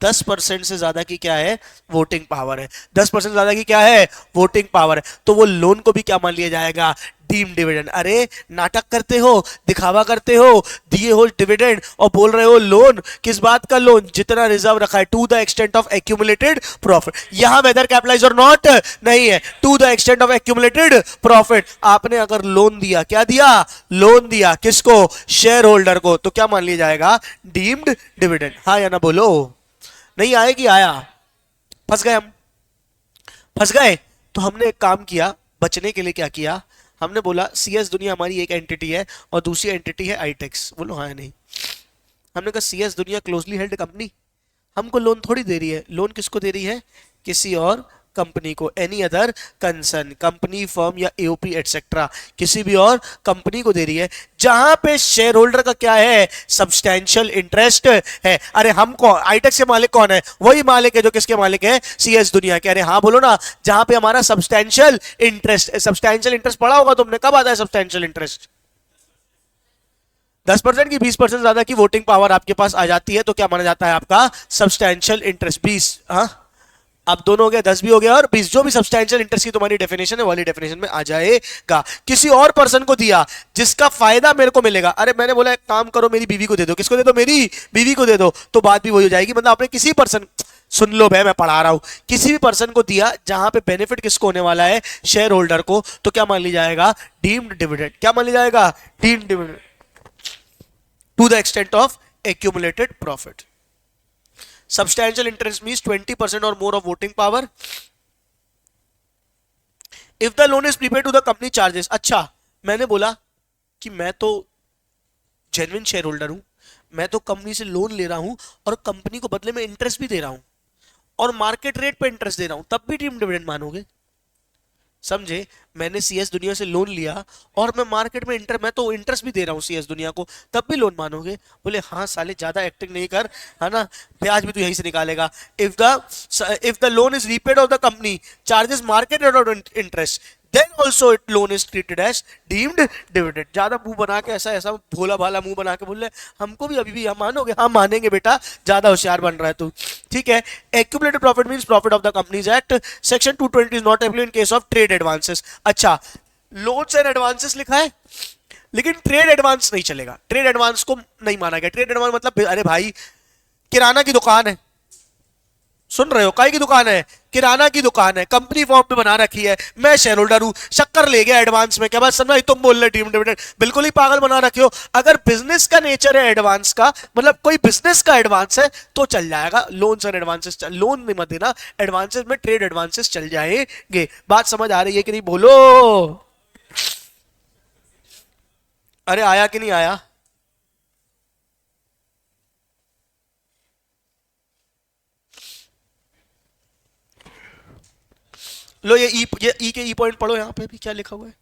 10% से ज्यादा की क्या है? वोटिंग पावर है। 10% ज्यादा की क्या है? वोटिंग पावर है। तो वो लोन को भी क्या मान लिया जाएगा? Deem dividend. अरे नाटक करते हो, दिखावा करते हो, दिए हो डिविडेंड और बोल रहे हो लोन। किस बात का लोन? जितना रिजर्व रखा है, to the extent of accumulated profit. यहां वेदर कैपिटलाइज और नॉट नहीं है, to the extent of accumulated profit. आपने अगर लोन दिया, क्या दिया? लोन दिया। किसको? शेयर होल्डर को। तो क्या मान लिया जाएगा? Deemed dividend. हाँ या ना बोलो। नहीं आएगी? आया? फंस गए हम, फंस गए। तो हमने एक काम किया, बचने के लिए क्या किया? हमने बोला सीएस दुनिया हमारी एक एंटिटी है और दूसरी एंटिटी है आईटेक्स। बोलो हाँ नहीं? हमने कहा सीएस दुनिया क्लोजली हेल्ड कंपनी हमको लोन थोड़ी दे रही है। लोन किसको दे रही है? किसी और कंपनी को। Any other concern, company, firm या एओपी एटसेट्रा, किसी भी और कंपनी को दे रही है जहां पे शेयर होल्डर का क्या है? सब्सटैंशियल इंटरेस्ट है। अरे हमको आईटेक्स के मालिक कौन है? वही मालिक है जो किसके मालिक है? सीएस दुनिया के। अरे हाँ बोलो ना, जहां पे हमारा सब्सटैंशियल इंटरेस्ट। सब्सटैंशियल इंटरेस्ट पढ़ा होगा तुमने, कब आता है सब्सटैंशियल इंटरेस्ट? 10% की 20% ज्यादा की वोटिंग पावर आपके पास आ जाती है तो क्या माना जाता है आपका? Substantial interest. 20, हाँ अब दोनों हो गया, 10 भी हो गया और 20, जो भी सब्सटैंशियल इंटरेस्ट की तुम्हारी डेफिनेशन है वाली डेफिनेशन में आ जाएगा। किसी और पर्सन को दिया जिसका फायदा मेरे को मिलेगा। अरे मैंने बोला एक काम करो, मेरी बीवी को दे दो। किसको दे दो? मेरी बीवी को दे दो। तो बात भी वही हो जाएगी। मतलब आपने किसी पर्सन, सुन लो भाई मैं पढ़ा रहा हूं, किसी भी पर्सन को दिया जहां पे बेनिफिट किसको होने वाला है? शेयर होल्डर को। तो क्या मान लिया जाएगा? Deemed dividend. क्या मान लिया जाएगा? Deemed dividend to the extent of accumulated profit. Substantial interest means 20% or more of voting power. If the loan is prepaid to the company charges. अच्छा, मैंने बोला कि मैं तो जेन्युइन शेयर होल्डर हूं, मैं तो कंपनी से लोन ले रहा हूं और कंपनी को बदले में इंटरेस्ट भी दे रहा हूं और मार्केट रेट पे इंटरेस्ट दे रहा हूं, तब भी ड्रीम डिविडेंड मानोगे? समझे? मैंने सीएस दुनिया से लोन लिया और मैं मार्केट में मैं तो इंटरेस्ट भी दे रहा हूँ सीएस दुनिया को, तब भी लोन मानोगे? बोले हाँ साले ज्यादा एक्टिंग नहीं कर, है ना, ब्याज भी तू यहीं से निकालेगा। If the loan is repaid of the company charges market rate of interest then also it loan is treated as deemed dividend। ज्यादा मुंह बना के ऐसा ऐसा भोला भाला मुंह बना के बोल रहे हमको भी अभी भी हम मानोगे? हाँ मानेंगे बेटा, ज्यादा होशियार बन रहा है तू। ठीक है, accumulated profit means profit of the companies act section 220 is not applicable in case of trade advances। अच्छा, लोन्स एंड एडवांसेस लिखा है लेकिन ट्रेड एडवांस नहीं चलेगा, ट्रेड एडवांस को नहीं माना गया। ट्रेड एडवांस मतलब अरे भाई किराना की दुकान है, सुन रहे हो, काय की दुकान है? किराना की दुकान है, कंपनी फॉर्म पे बना रखी है, मैं शेयर होल्डर हूं, शक्कर ले गया एडवांस में, क्या बात समझ? तुम बोल रहे ड्रीम डिविडेंड, बिल्कुल ही पागल बना रखे हो। अगर बिजनेस का नेचर है एडवांस का, मतलब कोई बिजनेस का एडवांस है तो चल जाएगा, लोन्स एंड एडवांसेस लोन नहीं मत देना, एडवांसेस में ट्रेड एडवांसेस चल जाएंगे। बात समझ आ रही है कि नहीं? बोलो अरे आया कि नहीं आया? लो ये ई के ई पॉइंट पढ़ो, यहां पे भी क्या लिखा हुआ है।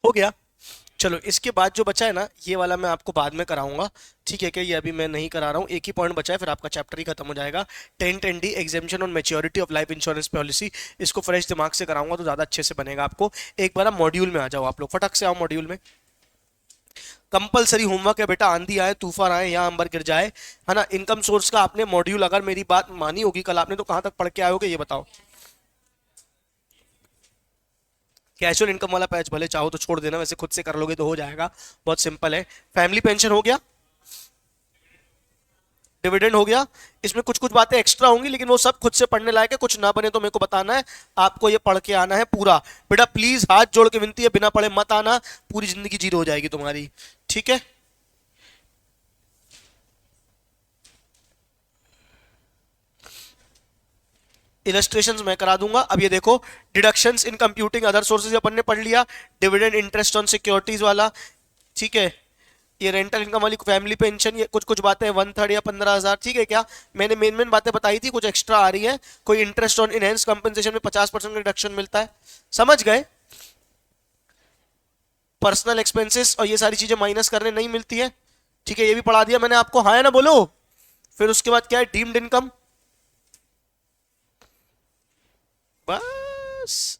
हो गया। चलो इसके बाद जो बचा है ना, ये वाला मैं आपको बाद में कराऊंगा, ठीक है क्या? ये अभी मैं नहीं करा रहा हूँ, एक ही पॉइंट बचा है, फिर आपका चैप्टर ही खत्म हो जाएगा। 1010D exemption on maturity of life insurance policy, इसको फ्रेश दिमाग से कराऊंगा तो ज्यादा अच्छे से बनेगा आपको। एक बार मॉड्यूल में आ जाओ आप लोग, फटक से आओ मॉड्यूल में। कंपलसरी होमवर्क है बेटा, आंधी आए तूफान आए या अंबर गिर जाए, है ना। इनकम सोर्स का आपने मॉड्यूल अगर मेरी बात मानी होगी कल आपने, तो कहां तक पढ़ के आए होगे ये बताओ? कैजुअल इनकम वाला पैच भले चाहो तो छोड़ देना, वैसे खुद से कर लोगे तो हो जाएगा, बहुत सिंपल है। फैमिली पेंशन हो गया, डिविडेंड हो गया, इसमें कुछ कुछ बातें एक्स्ट्रा होंगी लेकिन वो सब खुद से पढ़ने लायक है, कुछ ना बने तो मेरे को बताना है, आपको ये पढ़ के आना है पूरा। बेटा प्लीज हाथ जोड़ के विनती है, बिना पढ़े मत आना, पूरी जिंदगी जीरो हो जाएगी तुम्हारी, ठीक है। इलस्ट्रेशंस मैं करा दूंगा। अब ये देखो, deductions in computing other sources अपन ने पढ़ लिया, डिविडेंड इंटरेस्ट ऑन सिक्योरिटीज वाला, ठीक है। ये रेंटल इनकम वाली फैमिली पेंशन, ये कुछ कुछ बातें 1/3 या 15,000, ठीक है क्या? मैंने मेन मेन बातें बताई थी, कुछ एक्स्ट्रा आ रही है। कोई इंटरेस्ट ऑन इनहेंस कंपनसेशन में 50% का रिडक्शन मिलता है, समझ गए? पर्सनल एक्सपेंसेस और ये सारी चीजें माइनस करने नहीं मिलती है, ठीक है, ये भी पढ़ा दिया मैंने आपको, हाँ है ना, बोलो। फिर उसके बाद क्या है? डीम्ड इनकम, बस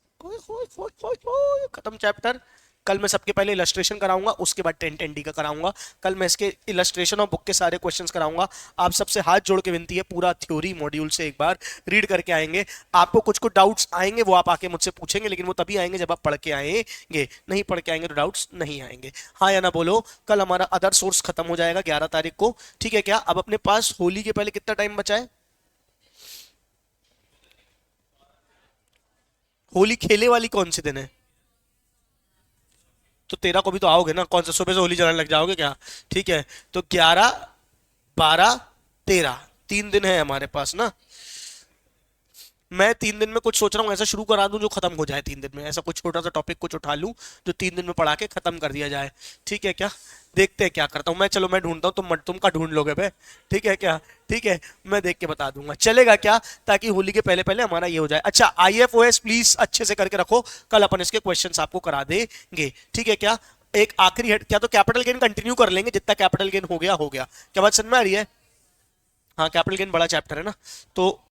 खत्म चैप्टर। कल मैं सबके पहले इलस्ट्रेशन कराऊंगा, उसके बाद 1010D का कराऊंगा। कल मैं इसके इलस्ट्रेशन और बुक के सारे क्वेश्चंस कराऊंगा। आप सबसे हाथ जोड़ के विनती है, पूरा थ्योरी मॉड्यूल से एक बार रीड करके आएंगे। आपको कुछ कुछ डाउट्स आएंगे, वो आप आके मुझसे पूछेंगे, लेकिन वो तभी आएंगे जब आप पढ़ के आएंगे, नहीं पढ़ के आएंगे तो डाउट्स नहीं आएंगे। हाँ या ना बोलो। कल हमारा अदर सोर्स खत्म हो जाएगा 11 तारीख को, ठीक है क्या? अब अपने पास होली के पहले कितना टाइम बचा है? होली खेले वाली कौन से दिन है? तो 13 को भी तो आओगे ना, कौन सा सुबह से होली जलाने लग जाओगे क्या? ठीक है, तो 11, 12, 13, 3 दिन है हमारे पास ना। मैं 3 दिन में कुछ सोच रहा हूँ ऐसा शुरू करा दूं जो खत्म हो जाए 3 दिन में, ऐसा कुछ छोटा सा टॉपिक कुछ उठा लूं जो 3 दिन में पढ़ा के खत्म कर दिया जाए। ठीक है क्या? देखते हैं क्या करता हूँ मैं। चलो मैं ढूंढता हूँ, तुम का ढूंढ लोगे बे? ठीक है क्या? ठीक है, मैं देख के बता दूंगा, चलेगा क्या? ताकि होली के पहले पहले हमारा ये हो जाए। अच्छा, IFOS प्लीज अच्छे से करके रखो, कल अपन इसके क्वेश्चंस आपको करा देंगे। ठीक है क्या? एक आखिरी हेड, क्या तो कैपिटल गेन कंटिन्यू कर लेंगे, जितना कैपिटल गेन हो गया हो गया। क्या बात समझ में आ रही है? हाँ, कैपिटल गेन बड़ा चैप्टर है ना, तो